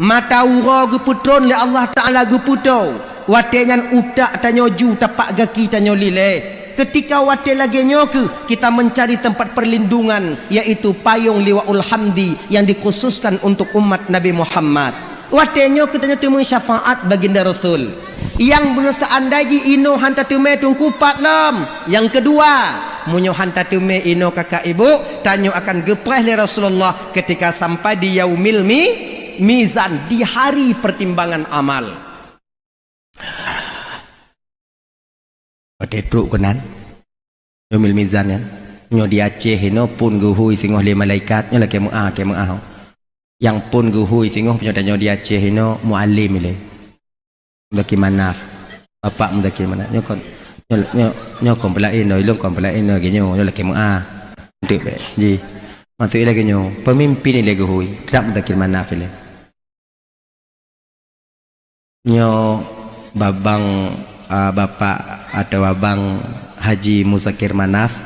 A: mata ura geputron le Allah Taala geputo. Watenyan utak tanyo ju tapak gaki tanyo lile. Ketika wate lagi nyoke kita mencari tempat perlindungan yaitu payung liwaul hamdi yang dikhususkan untuk umat Nabi Muhammad. Watenyo kita temui syafaat baginda Rasul. Yang belum andaji ino hanta tume tungku patlam. Yang kedua, munyo hanta tume ino kakak ibu tanyo akan gepreh le Rasulullah ketika sampai di yaumil mizan, di hari pertimbangan amal. Pada truk kenan yaumil mizan ya. Nyo di Aceh ino pun guhui singoh le malaikat nyo la kemah. Yang pun guhui singoh punya tanyo di Aceh ino muallim ile. Mdaki manaf. Bapak mdaki mana? Nyokon pelain no ilung kon pelain no genyo la kemah. Untuk be. Ji. Masuk ile genyo pemimpin ile guhui. Tak mdaki manaf ile. Nyo babang bapak atau abang Haji Musakir Manaf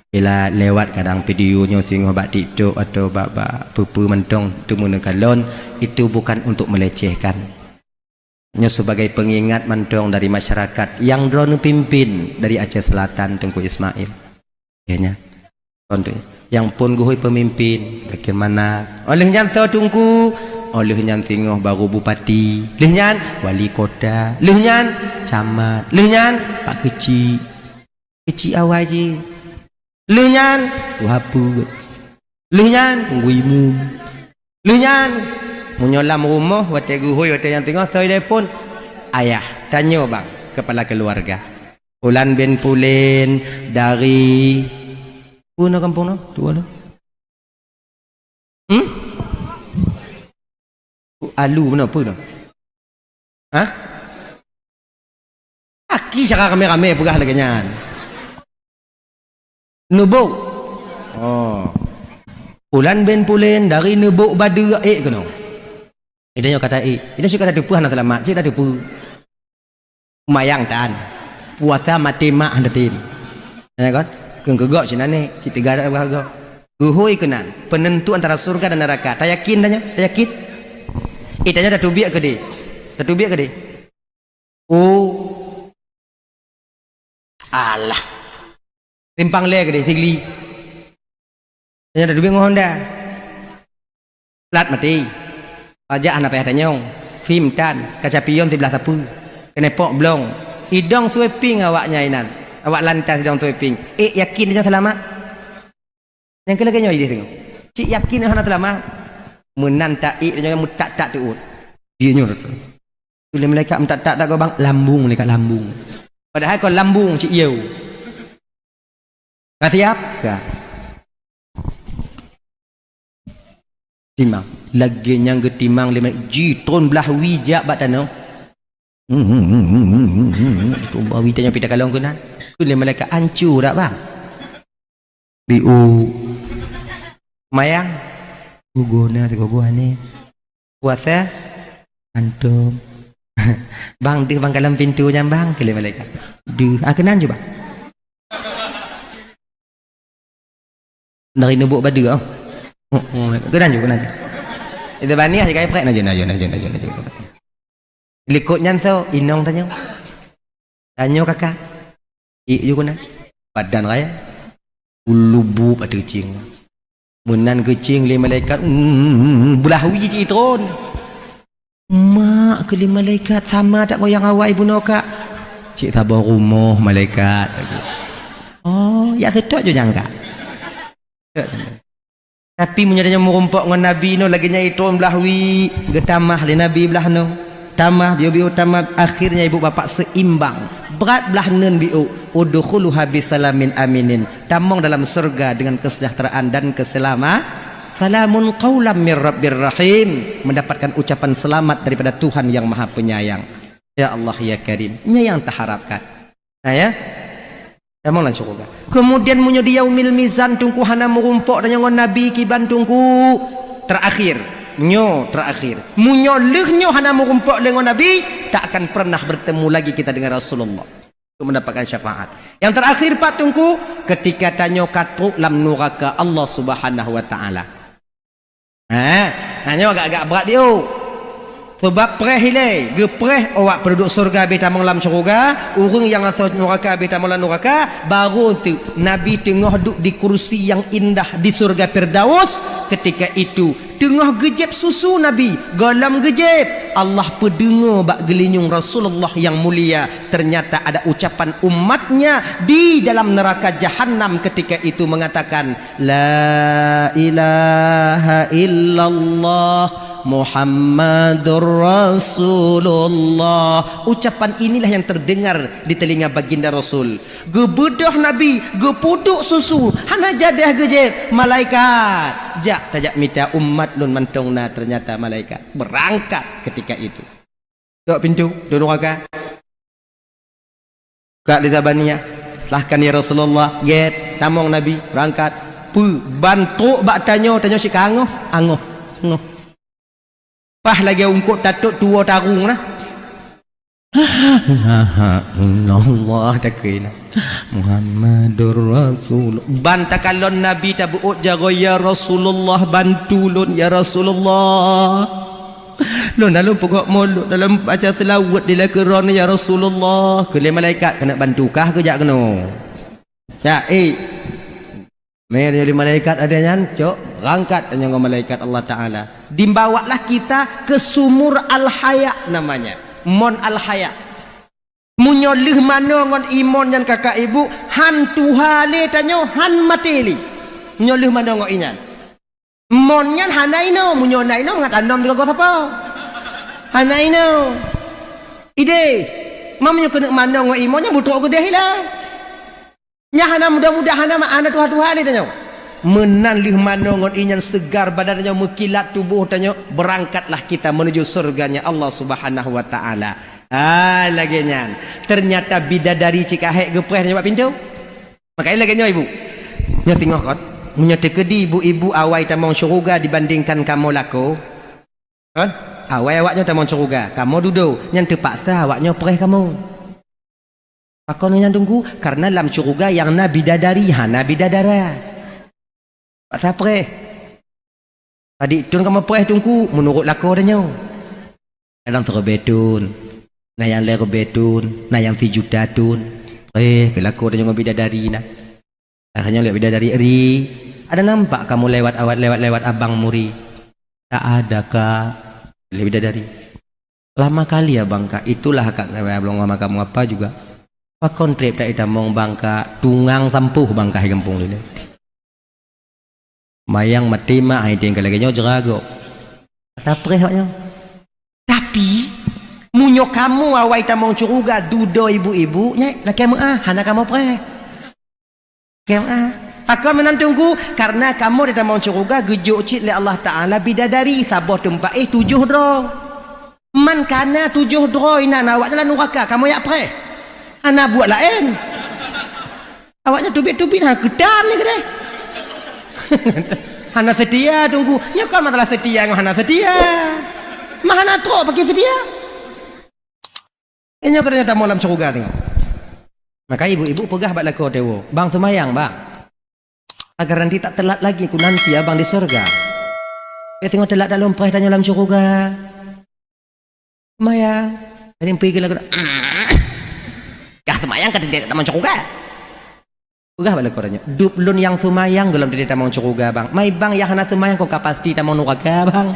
A: bila lewat kadang videonya singoh bak TikTok atau bak pupu mentong tu munekalon, itu bukan untuk melecehkan. Nya sebagai pengingat mentong dari masyarakat yang drone pimpin dari Aceh Selatan Tengku Ismail. Kayaknya contoh yang pun guhui pemimpin bagaimana oleh nyanto tungku oleh nyan singoh baru bupati, leh nyan wali kota, leh nyan camat, leh nyan pak kecil awaji, leh nyan wapu, leh nyan nguimu, leh nyan menyolam rumah wate guhui wate yang tengok telefon ayah tanya bang kepala keluarga Ulan bin Pulin dari puna kampung no dua no alu mana apa dah? Hah? Aki cakap kami-kami pegah lagi nyan. Nubo Oh. Pulan ben pulen dari nebuk badu kena. Idanya kata ini suka ada depuh anak selamat, cik ada depuh. Mayang tan. Puasa mati mak handatin. Ya kan? Keng kegok cina ni, si tiga ada kegok. Guhui kenan, penentu antara surga dan neraka. Tak yakin tanya, tak yakin. Itanya dah tubiak ke dia? Dah tubiak ke dia? Oh. Alah. Timpang le ke dia, tigli. Tanya dah tubiak ngohon dah. Plat mati. Pajak anak payah tanyong. Film tan, kaca pion di belah tapu. Kenepok blong. Idong sweeping awaknya inan. Awak lantas idong sweeping. Yakin dia selamat? Yang kelagi nyoy dia tengok. Cik yakin dia selamat? Menanta dia jangan mutak-tak tu. Dia nyor. Bila malaikat mutak-tak tak kau bang, lambung malaikat lambung. Padahal kau lambung cik yau. Kata siap ke? Timang. Lagi yang ketimang lima jitron belah wijak bat tanah. Tu bawi tanya pita kalong kenan. Kule malaikat hancur tak bang? Biu mayang gugona segogua ni. Puasa antum. Bang dia bang dalam pintunya bang kule malaikat. Duh, kenan je bang. Dari nebuk badu kenan je. Itu bani asyik kaya prek najo. Likutnya tu inong tanya. Tanya kakak. Juga nak. Badan raya. Ulubu pada kecing. Menan kecing le malaikat. Belah wi cik tron. Mak ke le malaikat sama tak goyang awak ibu noka. Cik sabar rumah malaikat. Oh, ya sedap je jangka. Tapi menyadanya merumpok dengan Nabi no lagi nyai tron belah wi. Getamah le Nabi belah no. Tamah biu tamah akhirnya ibu bapak seimbang berat belah nun biu udkhuluha bisalamin aminin tamong dalam surga dengan kesejahteraan dan keselamatan salamun qaulam mir rabbir rahim mendapatkan ucapan selamat daripada Tuhan yang Maha Penyayang. Ya Allah ya Karim nya yang terharapkan. Nah ya tamong lan surga kemudian munyo di yaumil mizan tungku hana merumpok dan nyon Nabi kiban tungku terakhir munyo lehnya hana merumpok dengan Nabi tak akan pernah bertemu lagi kita dengan Rasulullah untuk mendapatkan syafaat. Yang terakhir patungku ketika tanyo katu lam nuraka Allah Subhanahu wa taala. Hanya agak-agak berat dia. Sebab preh hilai, gepreh awak penduduk surga beta lam surga, urang yang asal neraka beta lam neraka, baru tu Nabi tengah duduk di kursi yang indah di surga Firdaus. Ketika itu tengah gejep susu Nabi, galam gejep. Allah pendengar bak gelinyung Rasulullah yang mulia. Ternyata ada ucapan umatnya di dalam neraka Jahannam ketika itu mengatakan la ilaha illallah Muhammadur Rasulullah. Ucapan inilah yang terdengar di telinga baginda Rasul. Gebedah Nabi, gepuduk susu, hana jadah gejep malaikat. Jak tajak minta umat lun mantongna, ternyata malaikat berangkat ketika itu. Dok pintu, dok neraka. Kak Lizabania, lahkan ya Rasulullah, get tamong Nabi berangkat. Pu bantu bak tanyo si kangoh, angoh. Pah lagi ungkut tatuk tua tarung lah. Allah takila Muhammadur Rasul. Bantakalon Nabi tabuut jago ya Rasulullah, bantulun ya Rasulullah. Lon dalam pokok mulut dalam baca selawat di lakeron ya Rasulullah. Kele malaikat kena bantukah ke jak kena. Ya Mereka jadi malaikat adanya cok rangkat dengan malaikat Allah Ta'ala dimbawalah kita ke sumur al-haya namanya mon al-haya munyolih mana ngon imon yang kakak ibu han tuhale tanyo han mateli nyolih mana ngon inyan mon nyan hanaino munyonaino ngat andom tiga kota apa hanaino ide mamanya kena mana ngon imon yang butuh aku dehilah nyahana mudah-mudahan nama anak Tuhan ni tanya menan lih mana ngon inyan segar badannya mekilat tubuh tanya berangkatlah kita menuju surganya Allah Subhanahu wa taala. Lagi nyan ternyata bidadari cikahek gepreh nyoba pintu makanya lagi nyoba ibu nya tengok kan Munya tekedi ibu-ibu awai tamang syurga dibandingkan kamu laku. Kan? Awai awaknya tamang syurga, kamu duduk. Yang terpaksa awaknya perih kamu. Pakon yang tunggu karena dalam syurga yang nabi bidadari, hana bidadara. Paksa perih. Adik tun kamu perih tunggu menurut laku adanya. Dalam terbetun. Nah yang lero betun, nah yang fijuta tun. Laku adanya bidadari nah. Hanya lihat bidadari eri. Ada nampak kamu lewat abang muri? Tak ada kak. Lihat bidadari. Lama kali ya bangka. Itulah kak saya belum sama kamu apa juga. Pak kontrip tak itamong bangka. Tungang sampuh bangka di kampung ini. Mayang mati mah hai tinggal lagi nyo jerago. Tapi munyo kamu awai tamong curuga dudo ibu-ibu nya laki hana kamu preh. Aku menantungku karena kamu di tamong curuga gejuk cik le Allah Taala bidadari saboh tempat 7 dro. Man kana 7 dro ina awaknya lah neraka kamu yak preh. Ana buat lain. Awaknya tubit-tubit ha gedan ni kedai. Hana setia tunggu. Nya kan masalah setia ngah hana setia. Mahana tro pakai setia. Nya kadang tamong dalam curuga tengok. Maka ibu-ibu pegah bak lako dewo. Bang semayang bang. Agar nanti tak telat lagi ku nanti abang di surga. Ya tengok telat dalam perih tanya dalam surga. Semayang. Ada yang pergi lagu. Kah semayang kan tidak taman surga. Pegah bak lako tanya. Duplun yang semayang dalam tidak taman surga bang. Mai bang yang hana semayang kok pasti taman neraka bang.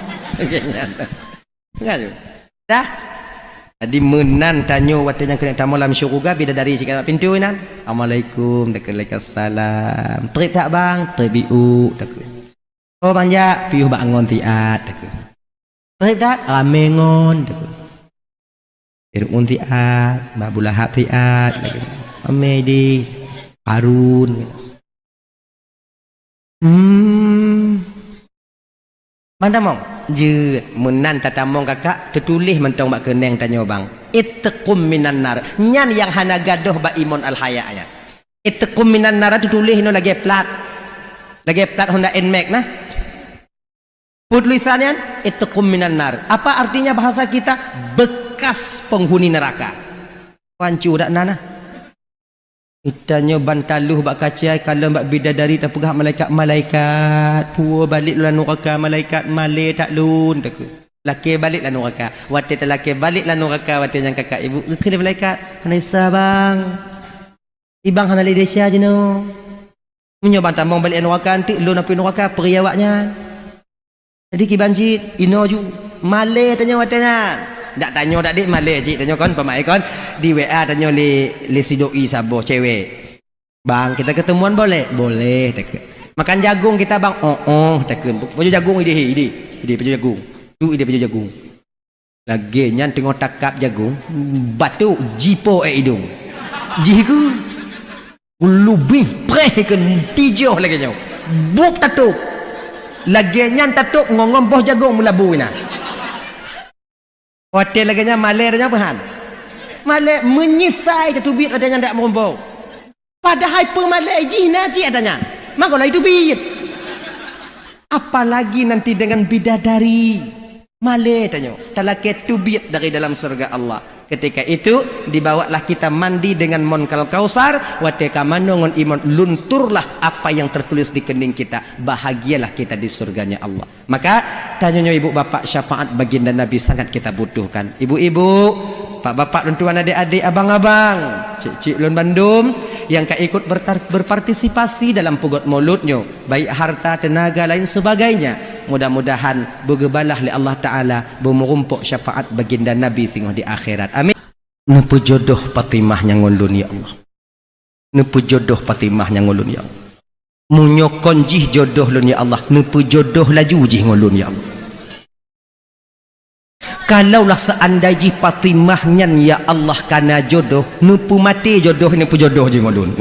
A: Enggak. Dah. Jadi menan tanyo watanya kena tamu dalam syurga bidadari sikit pintu nan. Assalamualaikum, waalaikumsalam. Trip tak bang? Tribiu tak. Oh banja piuh bangun tiat tak. Trip tak? Ramengon tak. Irun tiat, babulahat tiat lagi. Amedi Harun. Mana mong? Je menan tatamong kakak tertulis mentong bak keneng tanya bang. Ittaqum minan nar. Nyan yang hana gadoh bak imun al hayanya. Ittaqum minan nar tertulis no lagi plat. Lagi plat Honda Nmax nah. Tulisannya ittaqum minan nar. Apa artinya bahasa kita? Bekas penghuni neraka. Pancu dak nana. Itanya bantaluh bak kacai kalau bak bidadari tak pegah malaikat puo balik lan neraka malaikat male tak lun tak laki balik lan neraka wate tak laki balik lan neraka wate yang kakak ibu kena malaikat hanisa bang ibang hana lidesya je no munyo bantamong balik neraka antik lun api neraka peri awaknya jadi ki banjit ino ju male tanya watenya. Tak tanya tak dik malay cik tanya kon pemai kon di WA tanya li sidoi sabo cewek. Bang kita ketemuan boleh? Boleh tak. Makan jagung kita bang. Oh tak. Baju jagung ide baju jagung. Tu ide baju jagung. Lagi nyan tengok takap jagung batu jipo hidung. Jiku lebih preh ke tijoh lagi nyo. Buk tatuk. Lagi nyan tatuk ngongom boh jagung mula buina. Hotel lagi nya malai dah apa? Malai menyisai ke tubit adanya ndak merombong. Padahal pemalai jina ji adanya. Magalah itu bit. Apalagi nanti dengan bidadari. Malai tanya. Talaket tubit dari dalam surga Allah. Ketika itu dibawalah kita mandi dengan Monkal Kausar, wateka manongon iman lunturlah apa yang tertulis di kening kita. Bahagialah kita di surganya Allah. Maka tanyanya ibu bapak syafaat baginda Nabi sangat kita butuhkan. Ibu-ibu, pak bapak dan tuan adik-adik, abang-abang, cik-cik lun Bandung yang ikut berpartisipasi dalam pugut mauludnya, baik harta, tenaga lain sebagainya. Mudah-mudahan bergebalah li Allah Ta'ala bermerumpuk syafaat baginda Nabi singgoh di akhirat. Amin. Nepu jodoh Fatimahnya ngulun ya Allah. Nepu jodoh Fatimahnya ngulun ya Allah. Munyokon jih jodoh lun ya Allah. Nepu jodoh laju jih ngulun ya Allah. Kalaulah seandai jih Fatimahnya ya Allah kana jodoh, nepu mati jodoh nepu jodoh jih ngulun.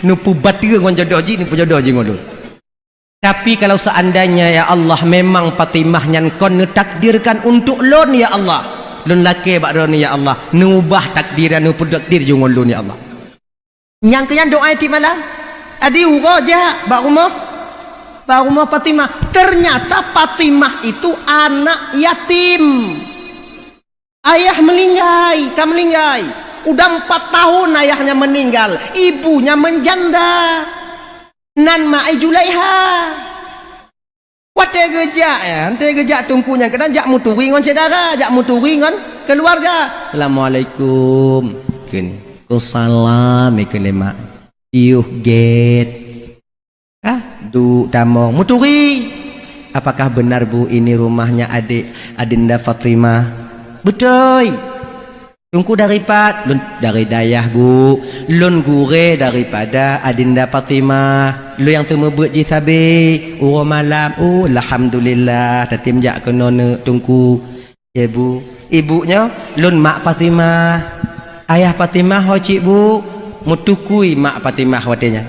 A: Nepu batir ngon jodoh jih nepu jodoh jih ngulun. Tapi kalau seandainya ya Allah memang Fatimahnya kon takdirkan untuk lon ya Allah, lon laki bak ron ya Allah, nubah takdiran nu takdir jungon lon ya Allah. Yang kenyan doa ti malam adi uro ja bak rumah rumah Fatimah. Ternyata Fatimah itu anak yatim. Ayah meninggal, udah 4 tahun ayahnya meninggal, ibunya menjanda. Nan ma'ai Julaiha. Wate gejak tungkunya kena jak muturi ngon saudara, jak muturi ngon keluarga. Assalamualaikum. Kini ku salam ikene mak. Iuh get. Du damong muturi. Apakah benar Bu ini rumahnya Adinda Fatimah? Betul. Tungku dari dayah Bu, lun gure daripada Adinda Fatimah. Lu yang temebut je sabi, malam. Alhamdulillah, tatim jak kena tungku. Ya Bu, ibunya lun mak Fatimah. Ayah Fatimah ho cik Bu, mutukui mak Fatimah watenya.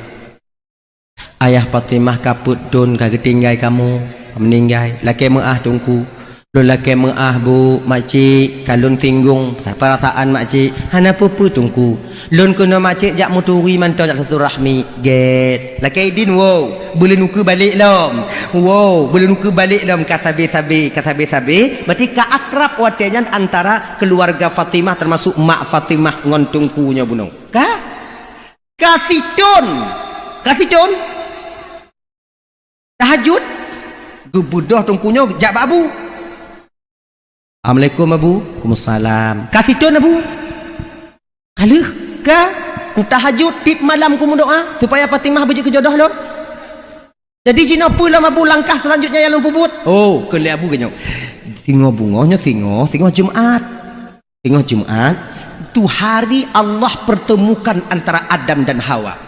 A: Ayah Fatimah kaput don kagak tinggal kamu, meninggal. Laki meah tungku. Lun laki meah Bu, makcik kalun tinggung perasaan makcik hana pupu tungku. Lun kena makcik jak muturi mantau jak satu rahmi get. Laki idin boleh nuku balik lom. Boleh nuku balik lom kasabi-sabi. Berarti ka akrab watenya antara keluarga Fatimah termasuk mak Fatimah ngon tungkunya bunung. Kasitun tahajud gubudoh tungkunya jak babu. Assalamualaikum Abu. Waalaikumsalam. Kasitun Abu. Kaluh ka ku tahajud tip malam ku doa supaya Fatimah baju kejodoh lo. Jadi cina pula Abu langkah selanjutnya yang pubut. Kele Abu genyo. Singo bungonya singo Jumat. Singo Jumat tu hari Allah pertemukan antara Adam dan Hawa.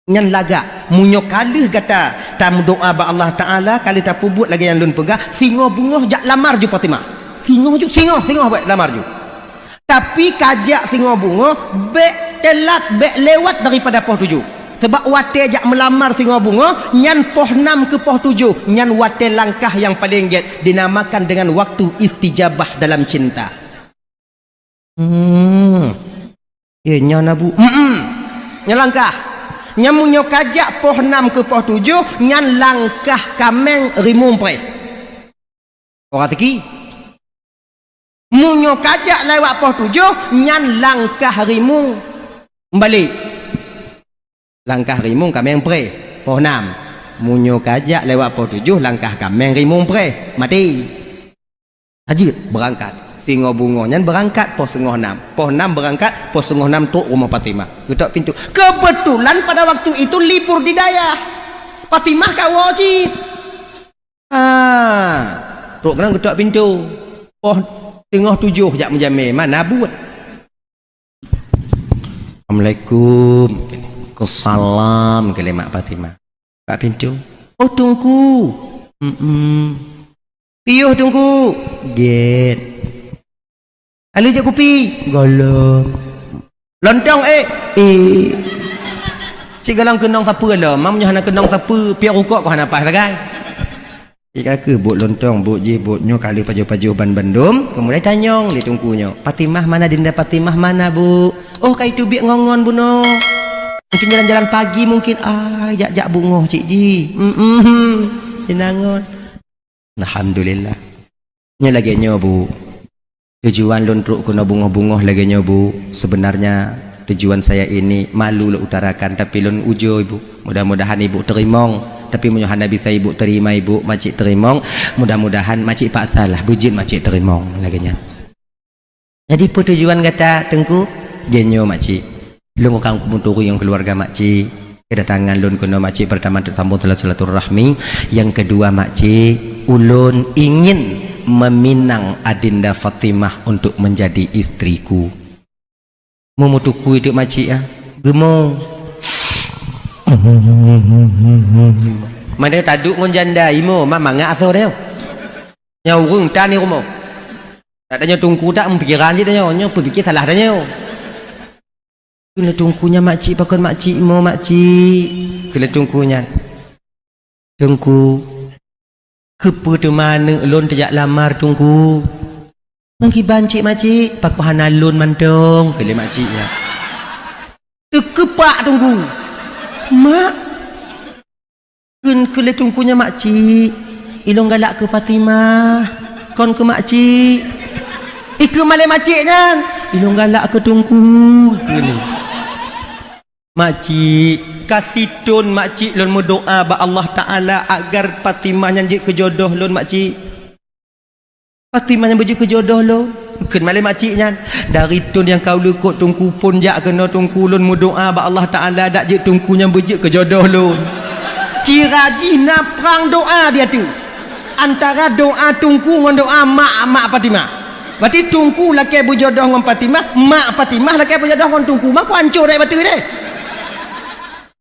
A: Nyan laga munyo kalih kata tamu doa ba Allah Taala kali tak pubut lagi yang lun pegah singo bungoh jak lamar ju Fatimah. Singo buat lamar ju. Tapi kajak singo bungoh telat lewat daripada poh 7. Sebab wate jak melamar singo bungoh nyan poh 6 ke poh 7. Nyan wate langkah yang paling get dinamakan dengan waktu istijabah dalam cinta. Nyan Abu. Nyan langkah nyamunyo kajak poh 6 ke poh 7 nyan langkah kameng rimung pre orang teki munyo kajak lewat poh 7 nyan langkah rimung balik langkah rimung kameng pre poh 6 munyo kajak lewat poh 7 langkah kameng rimung pre mati hajit berangkat singo bungonya berangkat pos 5:30 pos 6 berangkat pos 5:30 tuk rumah Fatimah ketok pintu. Kebetulan pada waktu itu libur di Dayah. Fatimah kau wajib tuk kena ketok pintu pos 6:30 jak menjamil mana buat. Assalamualaikum. Kesalam ke mak Fatimah buka pintu. Tunggu piuh tunggu get. Ali je kopi golong lontong cik galang kenong siapa lah mamnya hana kenong siapa piak rukuk kau hana pas bagai ika ke buat lontong buat je buatnya kali paju-paju ban bandum kemudian tanyong li tungkunya Fatimah mana Dinda Fatimah mana Bu kai tu biak ngongon buno mungkin jalan-jalan pagi mungkin jak bungoh cik ji jenangon alhamdulillah nya lagi nyo Bu. Tujuan lontruk kuna bungoh-bungoh lagi Bu. Sebenarnya tujuan saya ini malu lah utarakan tapi lon ujo Ibu. Mudah-mudahan Ibu terimong. Tapi mudah-mudahan bisa Ibu terima Ibu makcik terimong. Mudah-mudahan makcik paksa lah bujin makcik terimong lagi nya. Jadi tujuan kata tengku genyo makcik. Lon kang munturi yang keluarga makcik. Kedatangan lon kuna makcik pertama sambung silaturahmi. Yang kedua makcik ulun ingin meminang Adinda Fatimah untuk menjadi istriku. Memutuku itu makcik ya gemong mana taduk ngon janda imo mama ngak aso dia nyawung tani rumah tak tanya tungku tak mempikiran je tanya nyo berfikir salah tanya kena tungkunya makcik pakon makcik imo makcik kena tungkunya tungku kepa tu mana lon tajak lamar tunggu mangki bancik makcik paku hana lon mantong kele makcik ya tu kepak tunggu mak Kun kele tungkunya makcik. Ilong galak ke Fatimah. Kon ke makcik. Ike malai makciknya. Ilong galak ke tungku. Kele. Makcik, kasih tun makcik lon berdoa ba Allah Taala agar Fatimah yang je kejodoh lon makcik. Fatimah yang berje kejodoh lon. Ken malai makciknya. Dari tun yang kau lekut tungku pun jak kena tungku lon berdoa ba Allah Taala dak je tungku yang berje kejodoh lon. Kira jina perang doa dia tu antara doa tungku dengan doa mak Fatimah. Berarti tungku laki berjodoh dengan Fatimah, mak Fatimah laki berjodoh dengan tungku. Mak kau hancur dah betul deh.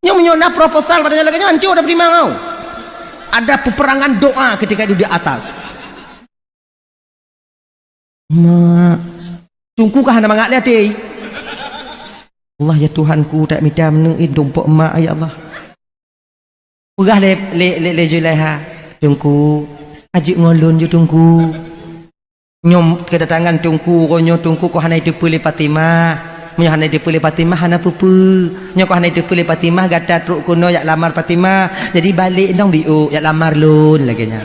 A: Yang menyona proposal pada lagi hancur dah Fatimah kau. Ada peperangan doa ketika itu di atas. Mak tungku kah nak mangak lihat deh. Allah ya Tuhanku tak minta menengin tumpuk mak ya Allah. Pegah le Zulaiha tungku ajik ngolon je tungku nyom kedatangan tungku ronyo tungku ko hana hidup le Fatimah munyo hana hidup le Fatimah hana pupu nyo ko hana hidup le Fatimah gata truk kuno yak lamar Fatimah jadi balik dong biu yak lamar lun lagi nya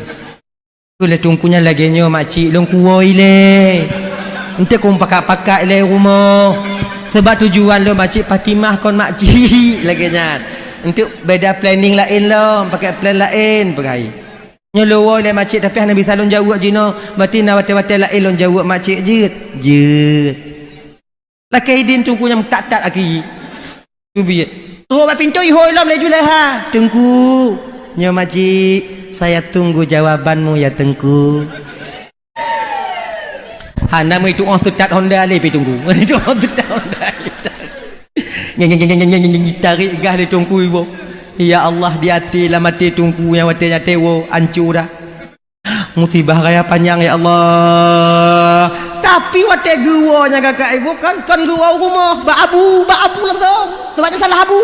A: tu le tungkunya lagi nyo makcik long kuoi le ente ko pakak-pakak le rumah sebab tujuan lo makcik Fatimah kon makcik lagi nya untuk beda planning lain lah pakai plan lain pakai nyolowo le makcik tapi hana bisa lon jawab jino berarti na wate-wate lain lon jawab makcik je laki din tungku yang tak lagi tu biye terus ba pintu ihoi lom le Zulaiha tungku nyo makcik saya tunggu jawabanmu ya tengku hana mai tu on setat Honda le pi tunggu itu on setat Honda tarik gah di tungku ibu. Ya Allah di hati lah mati tungku yang watenya tewo hancur dah. Musibah raya panjang ya Allah. Tapi wate gua nya kakak ibu kan gua rumah ba abu langsung. Sebabnya salah abu.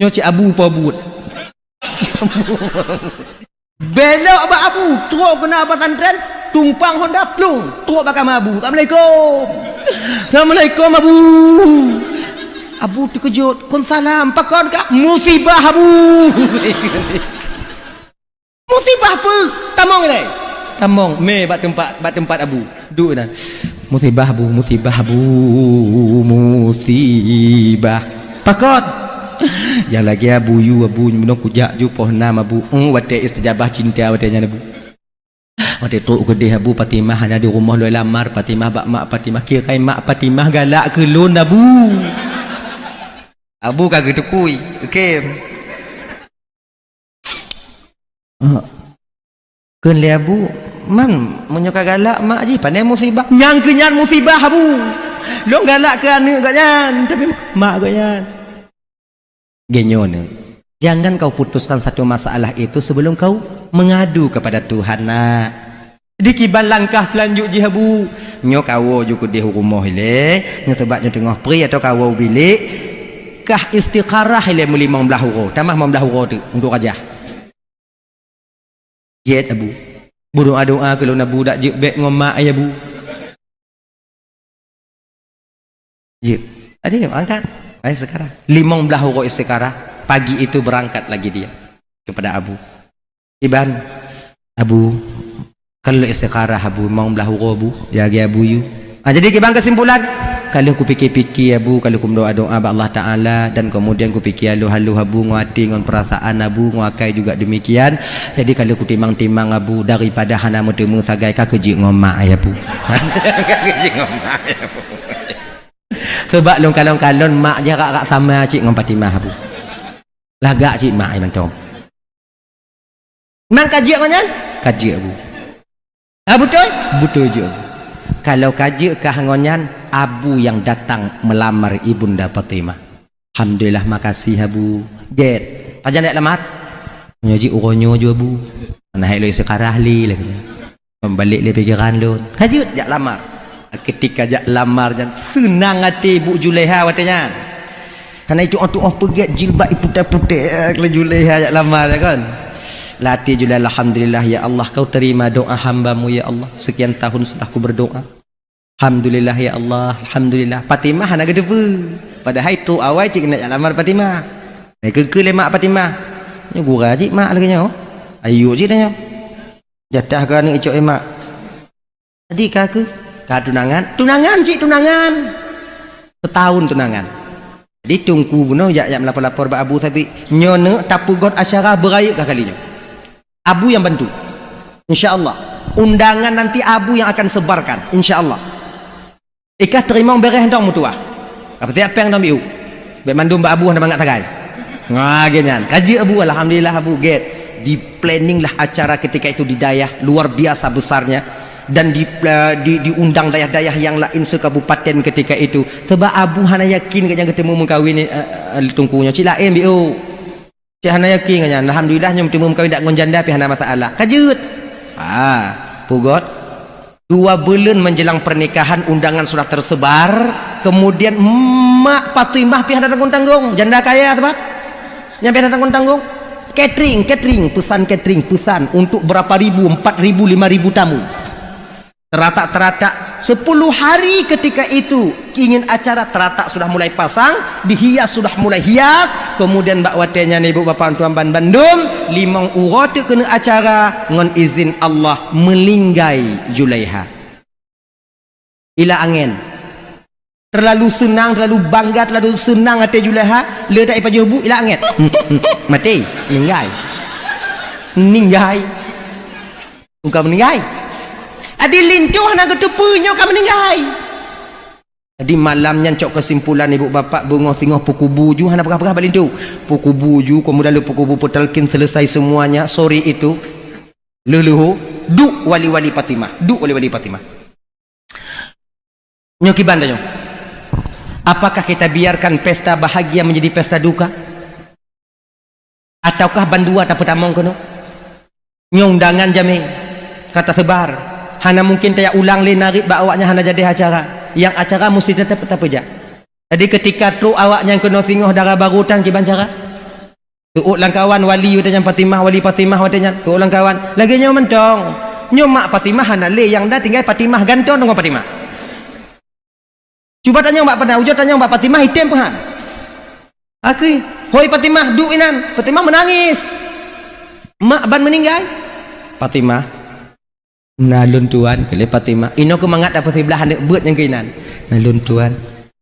A: Nyo cik abu apa abut. Belok ba abu, terus kena pesantren, tumpang Honda plung, terus bakal abu. Assalamualaikum. Assalamualaikum Abu. Abu terkejut. Kon salam pakon kak musibah Abu. Musibah apa? Tamong ni. Tamong me bat tempat Abu. Duk dah. Musibah Abu, musibah Abu, musibah. Pakon. Yang lagi Abu menong kujak ju pohnam Abu. Wate istijabah cinta watenya Abu. Waktu tu gede Abu Fatimah hanya di rumah lu lamar Fatimah bak mak Fatimah kira mak Fatimah galak ke lon Abu. Abu kagak tukui. Okey. Keun le Abu man menyoka galak mak je pandai musibah. Nyang kenyan musibah Abu. Lu galak ke anak gaknyan tapi mak gaknyan. Genyon. Jangan kau putuskan satu masalah itu sebelum kau mengadu kepada Tuhan nak. Dikiban langkah selanjutnya Abu. Nyo kawo juga di rumah ile, nyo sebabnya tengah pri atau kawo bilik. Kah istiqarah ile muli 15 euro. Tambah 15 euro tu untuk aja. Yet Abu. Berdoa-doa kalau Abu dak je bek ngomak ai Abu. Je. Ada angkat. Ai sekarang 15 euro istiqarah. Pagi itu berangkat lagi dia kepada Abu. Iban Abu kalau istikharah Abu mau belah Abu jaga Abu you. Jadi kibang kesimpulan kalau ku fikir-fikir Abu kalau ku doa-doa ba Allah Taala dan kemudian ku fikir halu Abu nguati ngon perasaan Abu nguakai juga demikian. Jadi kalau ku timang-timang Abu daripada hana mutemu sagai ka keji ngomak ai Abu. Keji ngomak ai Abu. Sebab long kalon-kalon mak jarak sama cik ngon Fatimah Abu. Lagak cik mak ai mantong. Mang kaji ngonyan? Kaji Abu. Betul? Betul je. Kalau kaji kah ngonyan Abu yang datang melamar Ibunda Fatimah. Alhamdulillah makasih Abu. Get. Pajan dak lamat? Nyoji uronyo je Abu. Ana hai lo sekarah li lagi. Membalik le pikiran lo. Kaji jak lamar. Ketika jak lamar jan senang hati Bu Zulaiha watanya. Karena itu orang pegat jilbab putih-putih ke Zulaiha jak lamar kan. Latih juga alhamdulillah ya Allah kau terima doa hambamu ya Allah sekian tahun sudah ku berdoa alhamdulillah ya Allah alhamdulillah Fatimah nak gede pada hari tu awal cik nak lamar Fatimah ke lemak Fatimah nya gurah cik mak lagi nya ayo cik tanya jatah ke ni icok emak tadi ke tunangan cik tunangan setahun tunangan jadi tungku bunuh jak melapor-lapor ba abu tapi nyone tapu god asyara beraya kalinya abu yang bantu insyaallah undangan nanti abu yang akan sebarkan insyaallah ikah terima beres ndong mutua apa tiap peng ndong biu be mandum ba abu ndang ngak tagai ngagenyan kaji abu alhamdulillah abu get di planning lah acara ketika itu di dayah luar biasa besarnya dan diundang dayah-dayah yang lain sekabupaten ketika itu sebab abu hana yakin kanya ketemu mengkawin tungkunya cik lain biu cik hana yakin kanya alhamdulillah nyom ketemu mengkawin dak ngon janda pi hana masalah kajut pugot 2 bulan menjelang pernikahan undangan sudah tersebar kemudian mak Fatimah pi hana tanggung janda kaya sebab nyampe hana tanggung catering pesan untuk berapa ribu 4.000 5.000 tamu teratak 10 hari ketika itu ingin acara teratak sudah mulai pasang dihias sudah mulai hias kemudian mbak watenya ibu bapak tuan Bandung 5 urut kena acara ngon izin Allah melinggai Julaiha ila angin terlalu senang terlalu bangga terlalu senang hati Julaiha ledak ipa jebu ila angin mati ninggai engkau meninggai adi lintuh nak ketupunyo kamu meninggai jadi malamnya cok kesimpulan ibu bapak bungoh tinggoh puku buju hana perkah balintu puku buju kemudian puku bu petalkin selesai semuanya sore itu luluhu du wali-wali Fatimah nyoki bandanyo apakah kita biarkan pesta bahagia menjadi pesta duka ataukah bandua tak petamong kono nyondangan jame kata sebar hana mungkin taya ulang le narik ba awaknya hana jadi acara yang acara mesti tetap aja jadi ketika tu awaknya kena tengok darah barutan ki bancara tuuk lang kawan wali utanya Fatimah wali Fatimah utanya tuuk lang kawan lagi nyo mentong nyo mak Fatimah hana le yang dah tinggal Fatimah ganton dengan Fatimah cuba tanya mbak pernah ujur tanya mbak Fatimah hitam pahan aku hoi Fatimah duinan Fatimah menangis mak ban meninggal Fatimah nalun tuan kele Fatimah ino ku mangat apa sebelah hendak buat yang keinan nalun tuan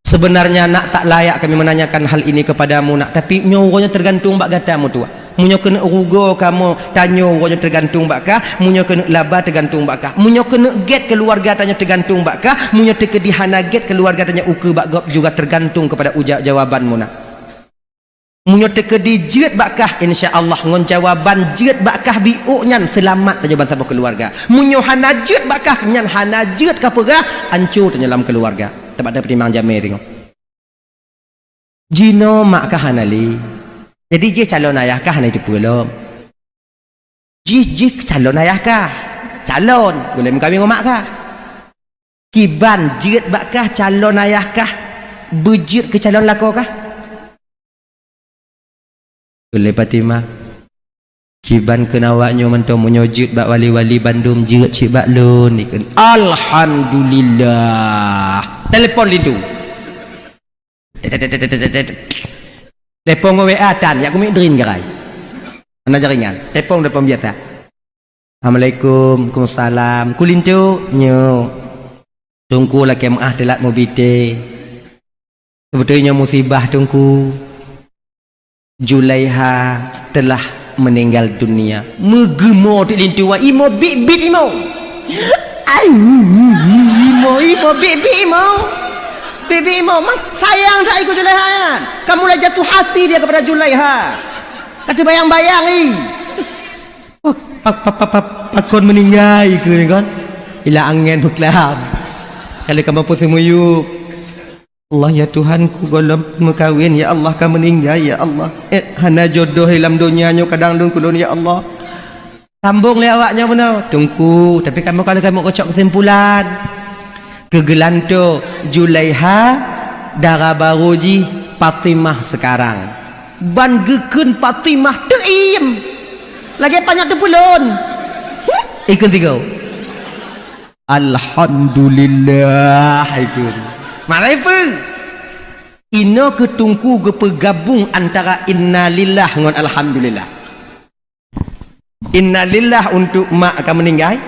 A: sebenarnya nak tak layak kami menanyakan hal ini kepadamu nak tapi nyowonya tergantung bak gatamu tua munyo kena urugo kamu tanyo wonya tergantung bakah munyo kena laba tergantung bakah munyo kena get keluarga tanya tergantung bakah munyo teke dihana get keluarga tanya uke bak juga tergantung kepada ujak jawabanmu nak munyo teke dijet bakah insyaallah ngon jawaban jet bakah biuknyan selamat tanya bangsa keluarga munyo hana jet bakah nyan hana jet ka pegah hancur tanya dalam keluarga tempat ada penimang jame tengok jino mak ka hanali jadi je calon ayah kah hana itu belum je calon ayah kah calon boleh kami ngomak kah kiban jet bakah calon ayah kah bejit ke calon lako kah boleh Fatimah kiban kenawaknya mentong menyojud bak wali-wali Bandung jeut cik bak lun ikan alhamdulillah telepon lindu telepon WA tan ya kumi drin gerai ana jaringan telepon biasa assalamualaikum waalaikumsalam kulintu nyo tungku lah kemah telat mobite sebetulnya musibah tungku Julaiha telah meninggal dunia megemo tilintu wa imo bibit imo imo bibit imo mang sayang tak ikut Julaiha ya kamu lah jatuh hati dia kepada Julaiha kata bayang-bayang pakon meninggal ke ni kan ila angin buklam kalau kamu pun semuyuk Allah ya Tuhanku golem mekawin ya Allah kamu meninggal ya Allah hana jodoh dalam dunianya kadang dun kulun ya Allah sambung le awaknya benar tunggu tapi kamu kalau kamu kocok kesimpulan kegelanto Julaiha darah baru ji Fatimah sekarang ban geken Fatimah teim lagi banyak tepulun ikut tiga alhamdulillah ikut mana itu ino ketungku gepegabung antara innalillah dengan alhamdulillah. Innalillah untuk mak akan meninggal,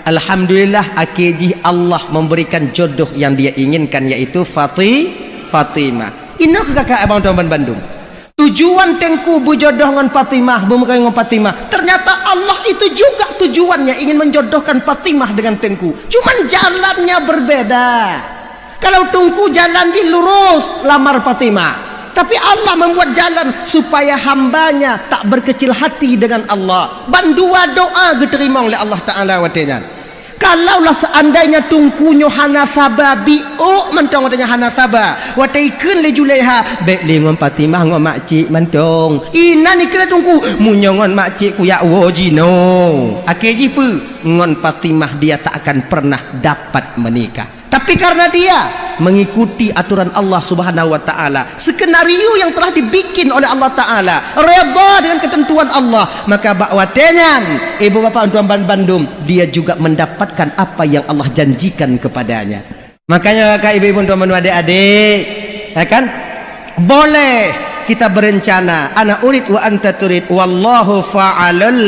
A: alhamdulillah akhirnya Allah memberikan jodoh yang dia inginkan, yaitu Fatimah. Ino ke kakak abang tuan Bandung. Tujuan tengku berjodoh dengan Fatimah, bermukai dengan Fatimah. Ternyata Allah itu juga tujuannya ingin menjodohkan Fatimah dengan tengku. Cuman jalannya berbeda. Kalau tengku jalan di lurus lamar Fatimah, tapi Allah membuat jalan supaya hambanya tak berkecil hati dengan Allah. Bandua doa diterima oleh Allah Ta'ala watenya. Kalaulah seandainya tungkunyo hana sabah biuk mentong watanya hana sabah wataikun le Juleha baik lengon Fatimah ngon makcik mentong ina ni kena tungku munyongon makcik ku ya wojino akhirnya pu ngon Fatimah dia tak akan pernah dapat menikah. Tapi karena dia mengikuti aturan Allah Subhanahu wa Ta'ala, skenario yang telah dibikin oleh Allah Ta'ala, redha dengan ketentuan Allah, maka bakwatenya ibu bapak tuan Bandung, dia juga mendapatkan apa yang Allah janjikan kepadanya. Makanya kakak ibu tuan adik-adik, ya kan, boleh kita berencana, ana urid wa anta turid, wallahu fa'alul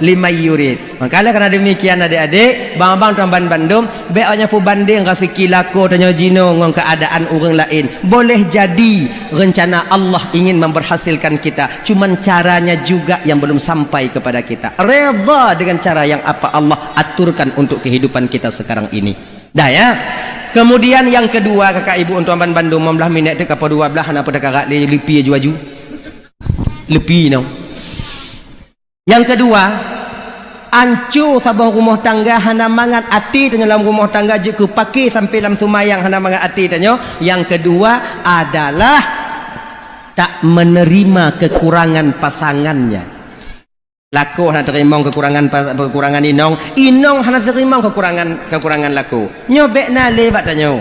A: limayurid. Makanya karena demikian adik-adik, bang-bang tuan Bandung, beoknya pu banding kasih kilako tanya jino ngong keadaan orang lain. Boleh jadi rencana Allah ingin memberhasilkan kita, cuman caranya juga yang belum sampai kepada kita. Redha dengan cara yang apa Allah aturkan untuk kehidupan kita sekarang ini. Dah ya. Kemudian yang kedua kakak ibu untuk tuan Bandung, membelah minat tu kapal dua belah apa dah kakak lepi aju-aju. Lepi no. Yang kedua, ancur sabah rumah tangga hana mangat ati tanya dalam rumah tangga je ke pakai sampai dalam sumayang hana mangat ati tanya. Yang kedua adalah tak menerima kekurangan pasangannya. Laku hana terima kekurangan inong hana terima kekurangan laku. Nyobek na lebat tanya.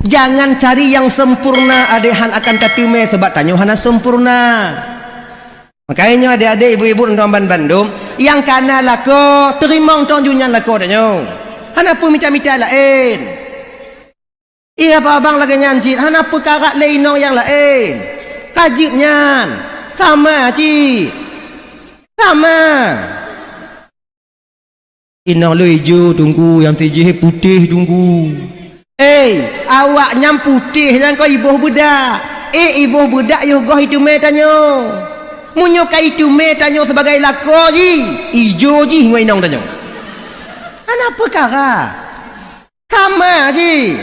A: Jangan cari yang sempurna adehan akan katume sebab tanya hana sempurna. Makanya adik-adik ibu-ibu dan Bandung yang kana lako terima tong junyan lako danyo. Hana pun minta-minta lain. Iya apa abang lagi nyanjit, hana pun karak lain yang lain. Kajibnya sama ci. Sama. Inong lu hijau tunggu, yang tijih putih tunggu. Awak nyam putih yang kau ibu budak. Ibu budak yo goh itu me tanyo. Munyo kai tu me tanyo sebagai lako ji ijo ji ngoi nong tanyo ana perkara sama ji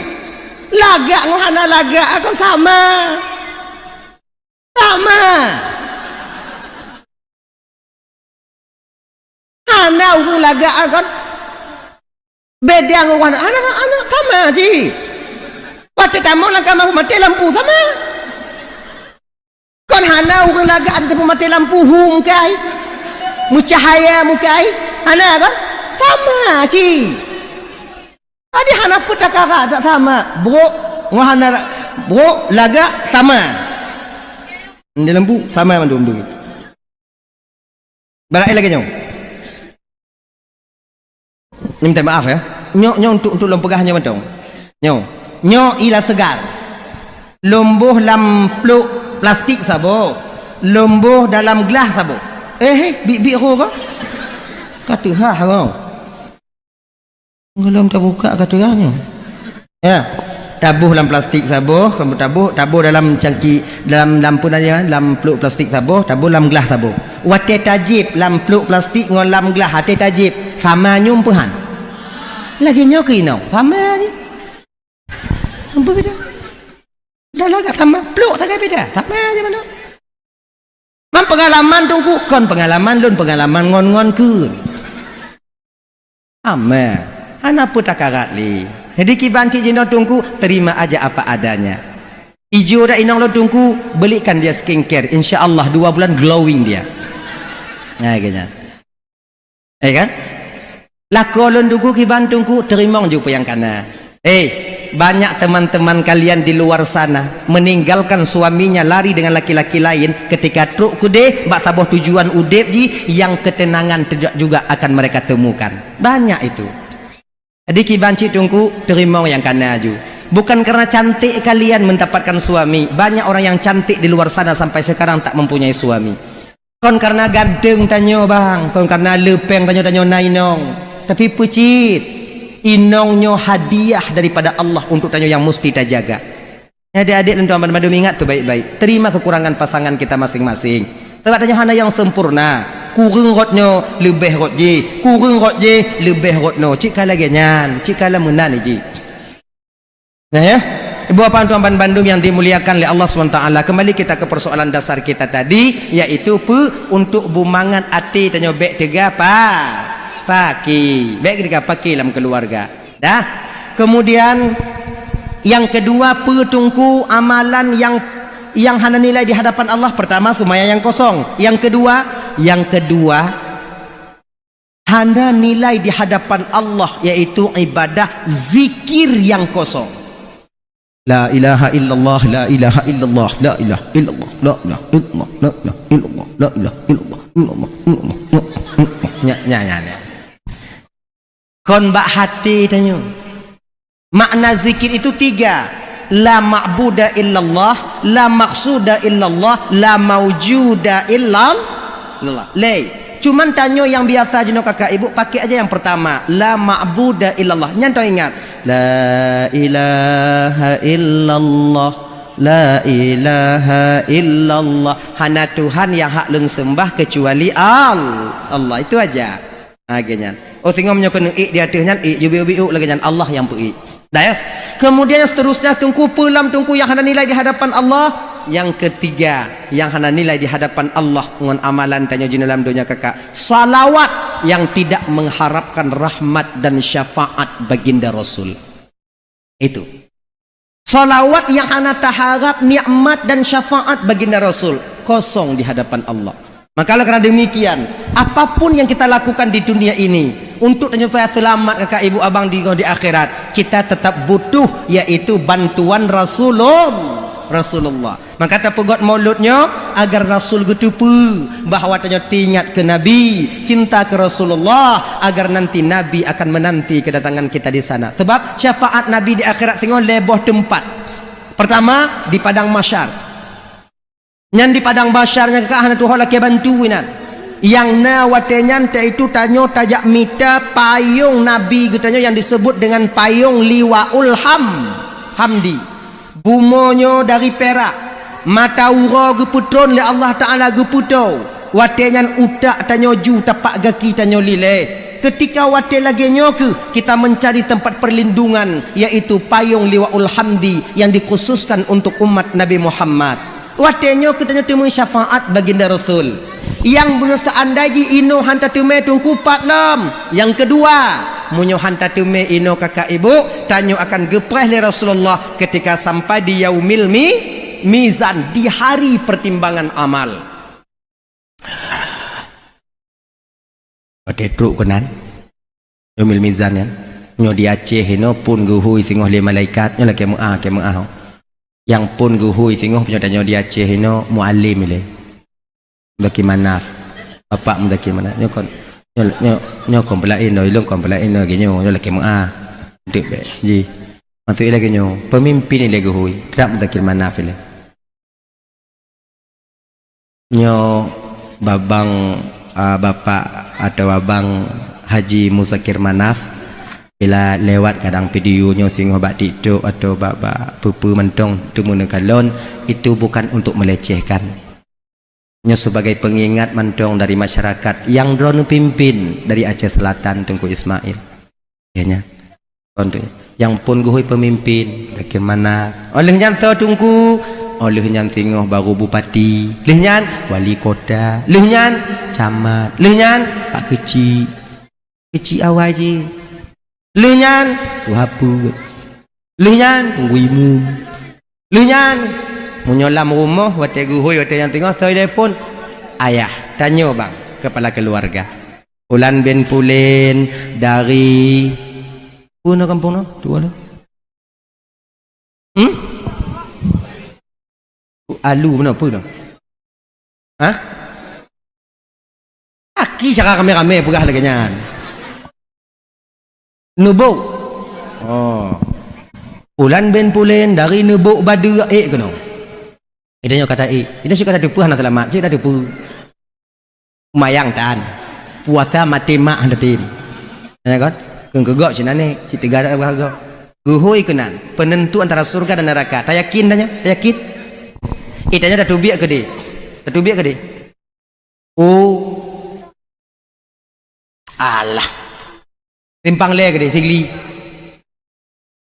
A: lagak ngohana lagak akan sama ana urang lagak akan beda ngohana ana sama ji waktu tamu lang kamar mati lampu sama. Kon hana urang laga ada mati lampu mukai mucahaya mukai hana kan sama ci adi hana putakara tak sama bro ngahana bro laga sama di lampu sama mandum dulu balai lagi nyong minta maaf ya nyong untuk lampu gahnya mandong nyong ila segar lomboh lampu plastik sabo, lomboh dalam gelas sabo. Bi ho ka? Kata ha kau. Ngelam tak buka kata hanya. Ya, tabuh dalam plastik sabo, kamu tabuh dalam cangki dalam lampu nanya, dalam peluk plastik sabo, tabuh dalam gelas sabo. Wate tajib dalam peluk plastik ngon dalam gelas hati tajib sama nyumpuhan. Lagi nyoki no, sama ni. Apa beda? Dah lah kat sama peluk tak beda sama aja mana man pengalaman tunggu kon pengalaman lun pengalaman ngon ke ama ana pun tak karat li jadi kibanci jino tunggu terima aja apa adanya ijo dah inong lo tunggu belikan dia skincare insyaallah 2 bulan glowing dia nah kayaknya kan lako lun tunggu kiban tunggu terima juga yang kana banyak teman-teman kalian di luar sana meninggalkan suaminya lari dengan laki-laki lain ketika truk kude bak sabuh tujuan udep ji yang ketenangan tidak juga akan mereka temukan banyak itu jadi kibanci tungku terima yang kana ju Bukan karena cantik kalian mendapatkan suami. Banyak orang yang cantik di luar sana sampai sekarang tak mempunyai suami. Kon karena gadeng tanyo bang, kon karena lepeng tanyo nainong. Tapi pucit, inongnya hadiah daripada Allah untuk tanyo yang mesti kita jaga. Adik-adik dan tuan-tuan madu ingat tu baik-baik. Terima kekurangan pasangan kita masing-masing. Sebab tanyo hana yang sempurna. Kurang rotnya lebih rot je, kurang rot je lebih rotno. Cik kala genyan, cik kala menan je. Nah ya, ibu bapak tuan-tuan Bandung yang dimuliakan oleh Allah SWT, kembali kita ke persoalan dasar kita tadi, yaitu untuk bumangan ati tanyo bek tega paki bek tega paki dalam keluarga dah. Kemudian yang kedua, petungku amalan yang hana nilai di hadapan Allah. Pertama, sumaya yang kosong. Yang kedua hana nilai di hadapan Allah, yaitu ibadah zikir yang kosong. La ilaha illallah, la ilaha illallah, la ilaha illallah, la ilaha illallah, la ilaha illallah, la ilaha illallah. Nya. Kon bak hati tanyo. Makna zikir itu 3. La ma'buda illallah, la maqsuda illallah, la mawjuda illallah. Cuman tanyo yang biasa jenuh kakak ibu, pakai aja yang pertama, la ma'buda illallah. Nyanto ingat, la ilaha illallah, la ilaha illallah. Hana Tuhan yang hak leng sembah kecuali Allah. Itu aja. Agenyan. Oh tengok menyokong i di atasnya i jubi-ubi lagi nyan Allah yang pu. Dah ya. Kemudian seterusnya tungku pelam tungku yang hana nilai di hadapan Allah. Yang ketiga yang hana nilai di hadapan Allah ngon amalan tanya jin dalam dunia kakak, salawat yang tidak mengharapkan rahmat dan syafaat baginda Rasul. Itu salawat yang hana taharap nikmat dan syafaat baginda Rasul, kosong di hadapan Allah. Maka karena demikian, apapun yang kita lakukan di dunia ini untuk supaya selamat kakak ibu abang di akhirat, kita tetap butuh yaitu bantuan Rasulullah. Maka kata pegot mauludnya agar Rasul getupu bahawa tanya tingat ke Nabi, cinta ke Rasulullah, agar nanti Nabi akan menanti kedatangan kita di sana. Sebab syafaat Nabi di akhirat tengok leboh tempat. Pertama di padang mahsyar. Nyan di padang mahsyarnya kakak hana Tuhan laki bantuinan. Yang na watenyan itu tanyo tajak mita payung Nabi katanya yang disebut dengan payung liwaul hamdi. Bumonyo dari perak, mata ura geputron le Allah Taala geputo. Watenyan utak tanyo ju tapak gaki tanyo lile. Ketika wate lagi nyoke, kita mencari tempat perlindungan yaitu payung liwaul hamdi yang dikhususkan untuk umat Nabi Muhammad. Watenyo kita temu syafaat baginda Rasul. Yang belum seandaji ino hanta tume tungku patlam. Yang kedua, munyo hanta tume ino kakak ibu tanyo akan gepreh le Rasulullah ketika sampai di yaumil mizan, di hari pertimbangan amal. Ade truk kenan yaumil mizan ya. Nyo di Aceh ino pun guhui singoh le malaikat nyo la kemah. Yang pun guhui singoh punya tanyo di Aceh ino muallim le. Mudaki manaf. Bapak mudaki mana? Nyo kon pelain no ilung kon pelain no ginyo nyo la kemah. Dek be ji. Masuk lagi nyo pemimpin le guhui. Tak mudaki manaf le. Nyo babang bapak atau abang Haji Musakir Manaf bila lewat kadang videonya singoh bak TikTok atau bak pupu mentong tumune kalon, itu bukan untuk melecehkan. Nyo sebagai pengingat mentong dari masyarakat yang drone pimpin dari Aceh Selatan Tengku Ismail. Kayaknya yang pun guhui pemimpin bagaimana oleh nyanto tungku oleh nyan singoh baru bupati, leh nyan wali kota, leh nyan camat, leh nyan pak kecil awal je, leh nyan wapu, leh nyan wimu, leh nyan menyolam rumah wate guhui wate yang tengok telefon ayah tanya bang kepala keluarga ulan bin pulen dari puno kampung no tu ada alu mana apa dah? Hah? Aki cakap rame-rame pegah lagi nyan. Nubo. Oh. Pulan ben pulen dari nebuk badu kena. Idanya kata ini suka ada depu hana selamat, cik ada depu. Mayang tan. Puasa mati mak hadatin. Ya kan? Kegok cina ni, si tiga ada berharga. Guhui kenan, penentu antara surga dan neraka. Tak yakin tanya, tak yakin. Idanya dah tubiak ke dia? Dah tubiak ke dia? Oh. Alah. Timpang le ke dia, tigli.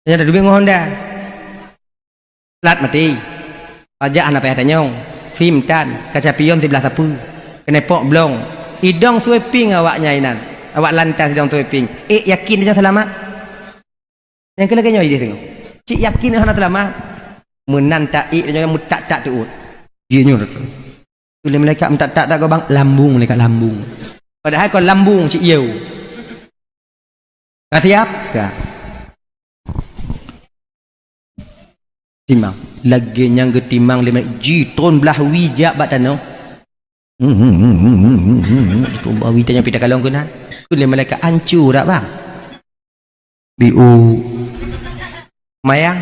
A: Tanya dah tubiak ngohon dah. Lat mati. Pajak anak payah tanyong. Film tan, kaca pion di belah tapu. Kenepok blong. Idong sweeping awaknya inan. Awak lantas idong sweeping. Yakin dia selamat? Yang kena kenyo dia tengok. Cik yakin dia selamat? Menan tak dia mutak-tak tu. Dia nyur. Bila malaikat mutak-tak dak kau bang lambung malaikat lambung. Padahal kau lambung cik yeu. Kau siap ke? Timang. Lagi yang getimang lima jitron belah wijak bat tanah. Itu bawi tanya pita kalong kena. Kule malaikat hancur tak bang? Biu mayang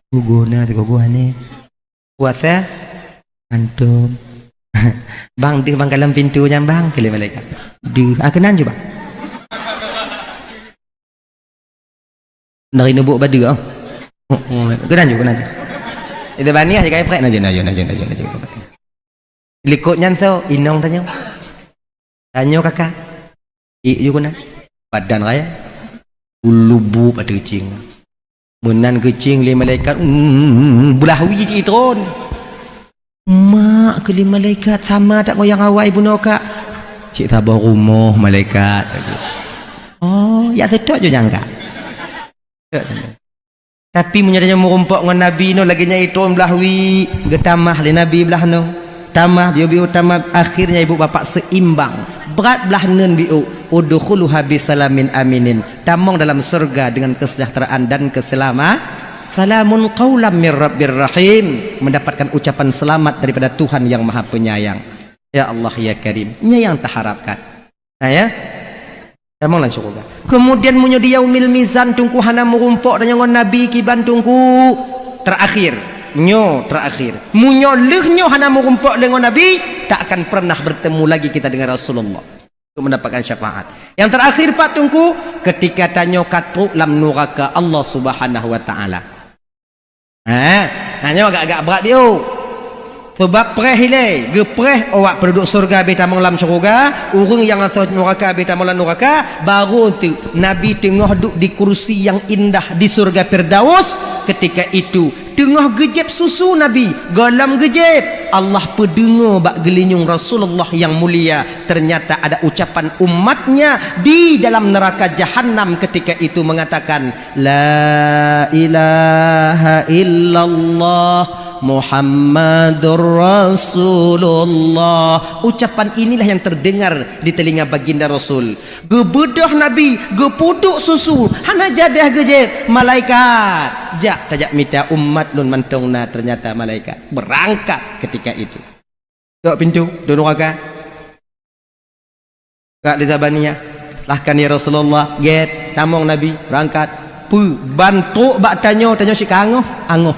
A: gugona segugua ni. Puasa antum. Bang dia bang dalam pintunya bang kule malaikat. Dia kenan je bang. Dari nebuk badu ah. Kenan je kenan. Itu bani ah cakap prek najo. Likutnya so inong tanya. Tanya kakak. Juga nak badan raya ulubu pada kecing menan kecing li malaikat belah wi citron mak ke li malaikat sama tak goyang awai bunuh kak cik sabar rumah malaikat oh ya sedok je jangka tapi menyadanya merumpok dengan nabi no lagi nya itron belah wi getamah li nabi belah no tamah biu tamah akhirnya ibu bapak seimbang berat belah nun biu udkhuluha bisalamin aminin tamong dalam surga dengan kesejahteraan dan keselamatan salamun qaulam mir rabbir rahim mendapatkan ucapan selamat daripada Tuhan yang Maha Penyayang. Ya Allah ya Karim nya yang tak harapkan ya tamong lan surga kemudian munyo di yaumil mizan tungku hana merumpok dan nyon nabi kiban tungku terakhir nyo terakhir munyo lehnyo hana merumpok dengan nabi tak akan pernah bertemu lagi kita dengan Rasulullah untuk mendapatkan syafaat. Yang terakhir pak tungku ketika tanyo katu lam nuraka Allah Subhanahu wa taala. Hanya agak-agak berat dia. Sebab preh ile, gepreh awak penduduk surga beta lam surga, urang yang asal neraka beta lam neraka, baru tu Nabi tengah duduk di kursi yang indah di surga Firdaus. Ketika itu tengah gejep susu Nabi, galam gejep. Allah pendengar bak gelinyung Rasulullah yang mulia. Ternyata ada ucapan umatnya di dalam neraka Jahannam ketika itu mengatakan la ilaha illallah Muhammadur Rasulullah. Ucapan inilah yang terdengar di telinga baginda Rasul. Gebedah Nabi, gepuduk susu, hana jadah gejep malaikat. Jak tajak minta umat nun mantongna ternyata malaikat berangkat ketika itu. Dok pintu, dok neraka. Kak Lizabaniyah, lahkan ya Rasulullah, get tamong Nabi berangkat. Pu bantu bak tanyo si kangoh, angoh.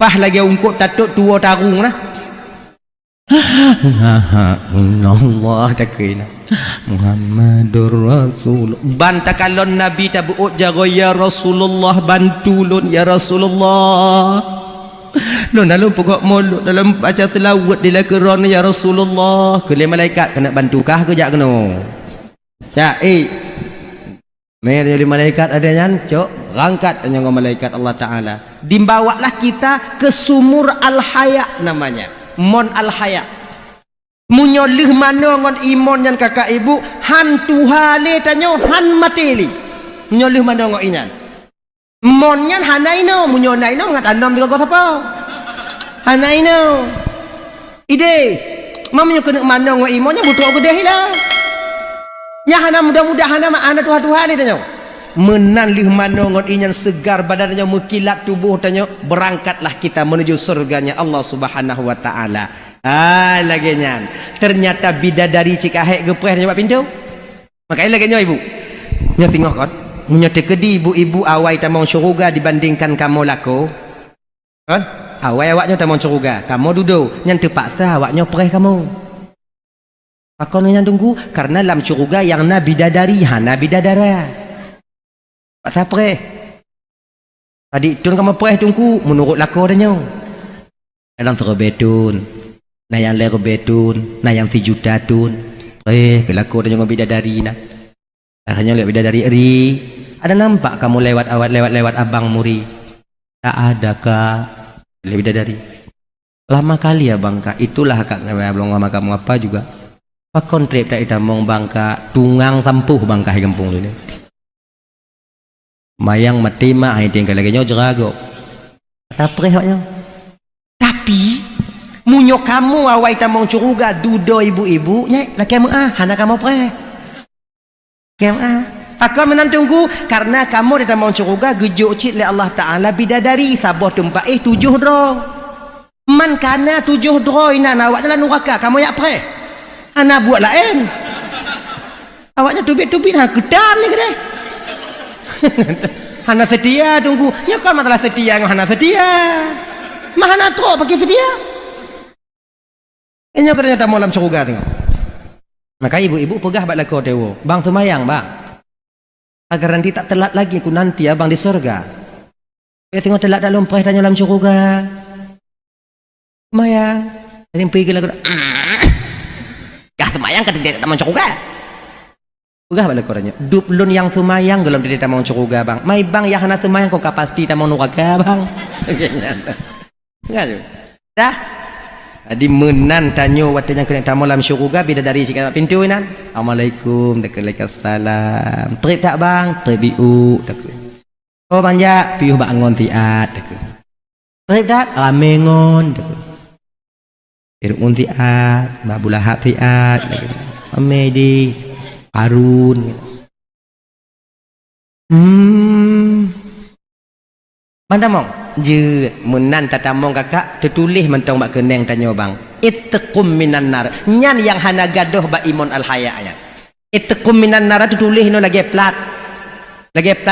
A: Pah lagi ungkut tatuk tua tarung lah. Allah takina Muhammadur Rasul. Banta kalon Nabi tabuut jago ya Rasulullah bantulun ya Rasulullah. Lo dalam pokok mulut dalam baca selawat di lakeron ya Rasulullah. Kele malaikat kena bantukah ke jak kena. Ya Meri malaikat ada nyancok, rangkat dengan malaikat Allah Ta'ala. Dimbawalah kita ke sumur Al-Haya namanya. Mon Al-Haya. Munyolih mana ngon imon yang kakak ibu, han tuhale tanyo, han mateli. Munyolih mana ngon inyan. Mon nyan hanaino, munyonaino ngat andam tiga kota apa? Hanaino. Ide, mamanya kena mana ngon imonnya butuh aku dehilah. Nyahana mudah-mudahan nama anak Tuhan ni tanya. Menan lih manongon inyan segar badannya mekilat tubuh tanya berangkatlah kita menuju surganya Allah Subhanahu wa taala. Lagi nyan. Ternyata bidadari cikahek gepreh nyoba pintu. Makanya lagi nyoba ibu. Nya tengok kan. Munyo tekedi ibu-ibu awai tamong syurga dibandingkan kamu lako. Kan? Awai awaknya tamong syurga, kamu duduk. Yang terpaksa awaknya perih kamu. Pakon yang tunggu karena dalam syurga yang nabi bidadari, hana bidadara. Paksa perih. Tadi tun kamu perih tunggu menurut lako danyo. Dalam terbetun. Nah yang lero betun, nah yang sejuta tun. Kelako danyo bidadari nah. Akhirnya lihat bidadari ri. Ada nampak kamu lewat abang muri? Tak ada kak. Lihat bidadari. Lama kali ya bangka. Itulah kak belum lama kamu apa juga. Pak kontrip tak itamong bangka. Tungang sampuh bangka gempung ini. Mayang mati mak hai tinggal lagi nyo jerago. Tapi munyo kamu awai tamong curuga dudo ibu-ibu nyai laki kamu hana kamu pre. Pakon menantungku karena kamu di tamong curuga gejuk cik le Allah Ta'ala bidadari saboh tumpak 7 dro man kana 7 dro ina awaknya lah nuraka kamu yak pre hana buat lain awaknya tubik-tubik gedan ni kedai hana setia tunggu nyakon masalah setia hana setia mahana tro pakai setia ini kerana tamu dalam curuga tengok. Maka ibu-ibu pegah bak lako dewo. Bang semayang bang. Agar nanti tak telat lagi aku nanti abang di surga. Tengok telat dalam perih tanya dalam syurga. Semayang. Tadi pergi lagu. Kah semayang kan tidak tamu syurga. Pegah bak lako tanya. Duplun yang semayang belum tidak tamu syurga bang. Mai bang yang hana semayang kok pasti tamu neraka bang. Enggak juga. Dah. Adi menan tanyo watanya kena tamu dalam syurga bidadari sikit pintu nan. Assalamualaikum, waalaikumsalam. Trip tak bang? Trip biu tak. Oh banja piuh bangun tiat tak. Trip tak? Ramengon tak. Irun tiat, babulah tiat tak. Amedi Arun. Mandamong je menan tatamong kakak tertulis mentong bak keneng tanyo bang ittaqum minan nar nyan yang hana gadoh bak imun al haya aya ittaqum minan nar tertulis no lagi plat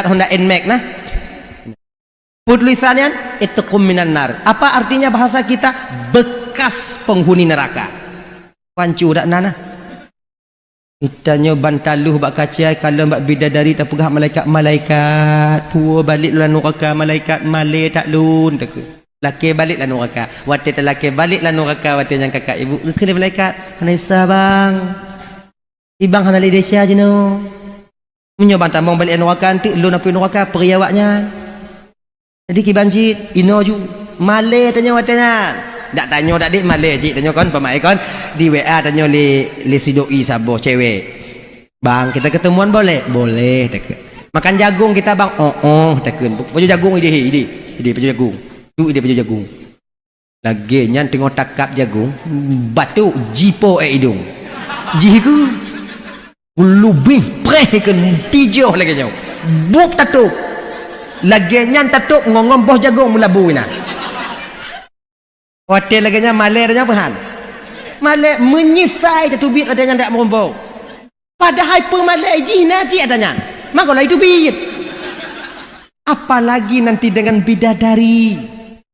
A: Honda Nmax nah tulisannya ittaqum minan nar apa artinya bahasa kita bekas penghuni neraka pancu dak nana Itanya bantaluh bak kaca kalau bak bidadari tak pegah malaikat puo balik lan neraka malaikat male tak lun tak laki balik lan neraka wate tak laki balik lan neraka wate yang kakak ibu kena malaikat hanisa bang ibang hana lidesya je no menyo bantamong balik neraka antik lun api neraka periawaknya jadi ki banjit ino ju male tanya watenya tak tanya tak dik malai cik tanya kon pemai kon di WA tanya li sidoi sabo cewek bang kita ketemuan boleh tak makan jagung kita bang tak baju jagung ide baju jagung tu ide baju jagung lagi nyan tengok takap jagung batu jipo hidung jiku lebih preh kan tijoh lagi jauh buk tatuk lagi nyan tatuk ngomong boh jagung melabu ina hotel lagi nya malai adanya apa malai menyisai tetubit adanya tak merombong padahal pemalai jina cik adanya maka lah itu bit apalagi nanti dengan bidadari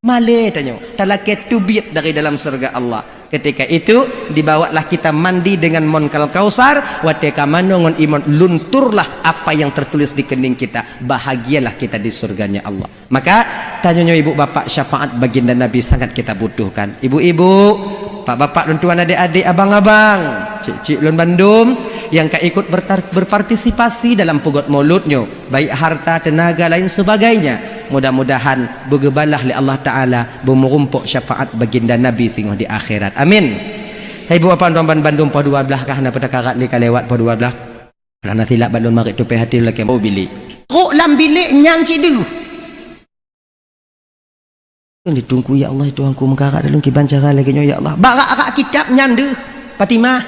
A: malai tanya talake tubit dari dalam surga Allah ketika itu dibawalah kita mandi dengan monkal kausar wateka manongon iman lunturlah apa yang tertulis di kening kita bahagialah kita di surganya Allah maka tanyanya ibu bapak syafaat baginda Nabi sangat kita butuhkan ibu-ibu pak bapak dan tuan adik-adik abang-abang cik-cik lun Bandung yang ikut berpartisipasi dalam pugot mauludnya baik harta tenaga lain sebagainya mudah-mudahan bergebalah oleh Allah Ta'ala merumpuk syafaat baginda Nabi singgoh di akhirat amin hai ibu apa tuan Bandung pada 12 kah nak pertakarat ni kalewat pada 12 kerana silap balon marik tupai hati lelaki mau bilik kok lam bilik nyang cidu ditunggu ya Allah Tuhanku mengkarat dalam kiban cara lagi ya Allah barak-arak kitab nyandu Fatimah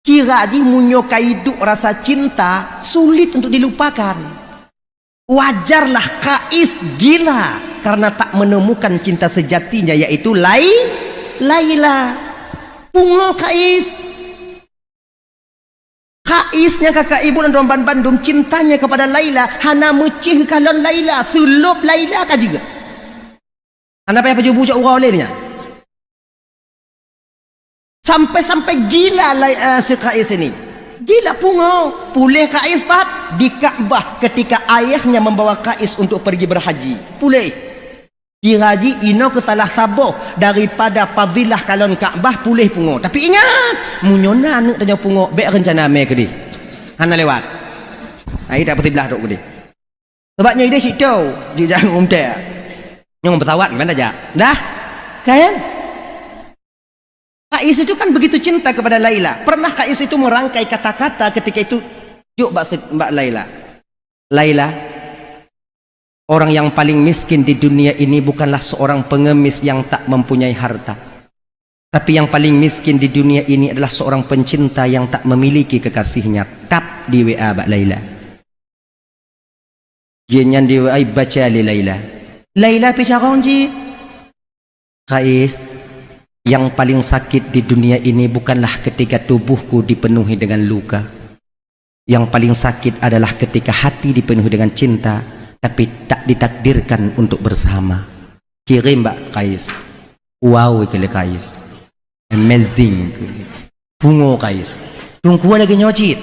A: kira di munyo kaiduk rasa cinta sulit untuk dilupakan wajarlah Kais gila karena tak menemukan cinta sejatinya yaitu Laila bungo Kais Kaisnya kakak ibu dan romban Bandung cintanya kepada Laila hana mecih kalon Laila sulup Laila ka juga. Anda payah pejubu cak urau olehnya. Sampai gila si Kais ini. Gila pungo. Pulih Kais pat di Ka'bah ketika ayahnya membawa Kais untuk pergi berhaji. Pulih. Di haji ino ke salah saboh daripada fadilah kalon Ka'bah pulih pungo. Tapi ingat, munyona anu tanya pungo bek rencana me ke di. Hana lewat. Ai dak putih belah dok ke di. Sebabnya ide sik tau, di jangan umte. Nyong pesawat gimana aja? Dah. Kan? Kais itu kan begitu cinta kepada Laila. Pernah Kais itu merangkai kata-kata ketika itu, "Juk Mbak Laila. Laila, orang yang paling miskin di dunia ini bukanlah seorang pengemis yang tak mempunyai harta. Tapi yang paling miskin di dunia ini adalah seorang pencinta yang tak memiliki kekasihnya." Tap di WA Mbak Laila. Jenyan di WA baca li Laila. Laila picarong ji. Kais, yang paling sakit di dunia ini bukanlah ketika tubuhku dipenuhi dengan luka. Yang paling sakit adalah ketika hati dipenuhi dengan cinta tapi tak ditakdirkan untuk bersama. Kirim Mbak Kais. Wow ikele Kais. Amazing. Pungo Kais. Tungku lagi nyocit.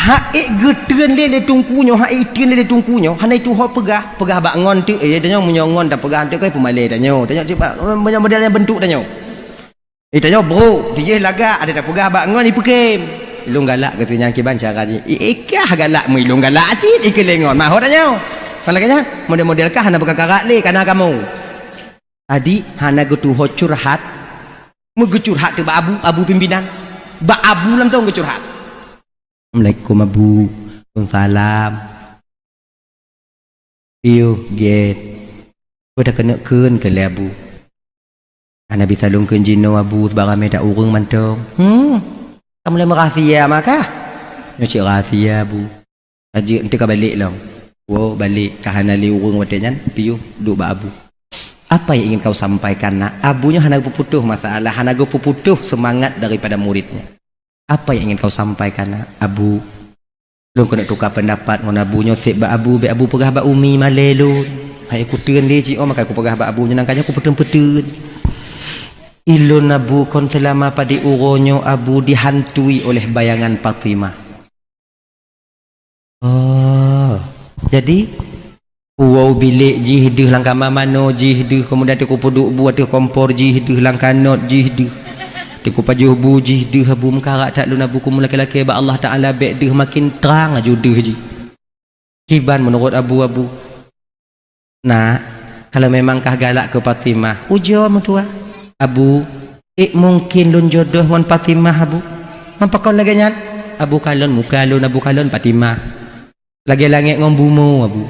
A: Haik geteun lele tungkunyo, haik tieun lele tungkunyo. Hanai tu ho pegah bak ngon tu. Danyo munyongon dah pegah tu kai pemale danyo. Danyo cepat modelnya bentuk danyo. Danyo bro, dia lagak ada dah pegah bak ngon ipekem. Ilung galak katanya kiban cara ni. Ikah galak mu ilung galak acit ikelengon. Maho danyo. Palaganya model-model kah hana berkakarak le kana kamu. Adi hana getuho curhat. Megecurhat tu abu pimpinan. Ba abu lantong gecurhat. Assalamualaikum Abu. Waalaikumsalam. Iyo get. Kau dah kena keun ke le Abu. Ana bisa lungkeun jino Abu sebarang meda urang mantong. Kamu le merahsia maka? Yo cik rahsia Abu. Haji ente ka balik long. Wo balik ka hana li urang watenyan piu duk ba Abu. Apa yang ingin kau sampaikan nak? Abunya hana puputuh masalah, hana puputuh semangat daripada muridnya. Apa yang ingin kau sampaikan nak? Abu, lu kena tukar pendapat ngon Abunya sik ba Abu, be Abu pegah ba umi malelu. Hai aku teun le cik maka aku pegah ba Abunya nangkanya aku petun-petun. Ilun Abu kon selama pada uronyo Abu dihantui oleh bayangan Fatimah. Oh, jadi wow bilik jihduh langkah mamano jihduh kemudian aku puduk buat kompor jihduh langkah not jihduh aku pajuh bu jihduh Abu mekarak tak lu nabu kumul laki-laki ba Allah Ta'ala bek deh makin terang ajuduh ji kiban menurut Abu nah kalau memangkah galak ke Fatimah ujo mentua Abu mungkin lun jodoh wan Fatimah Abu mampakon lagi nyan Abu kalon muka lun Abu kalon Fatimah lagi langit ngombumu Abu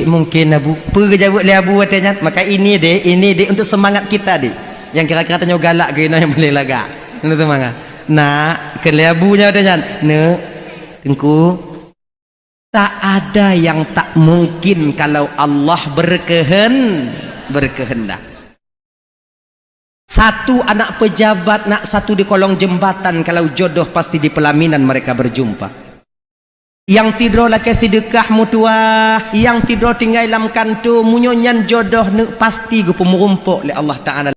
A: mungkin Abu perjawab le Abu katanya maka ini deh untuk semangat kita deh yang kira-kira tanya galak ke yang boleh lagak untuk semangat nak ke le Abu nya katanya ne tengku tak ada yang tak mungkin kalau Allah berkehendak. Satu anak pejabat nak satu di kolong jembatan kalau jodoh pasti di pelaminan mereka berjumpa. Yang tidur laki sedekah mutuah, yang tidur tinggal dalam kantu munyonyan jodoh ne pasti gu pemurumpuk oleh Allah Ta'ala.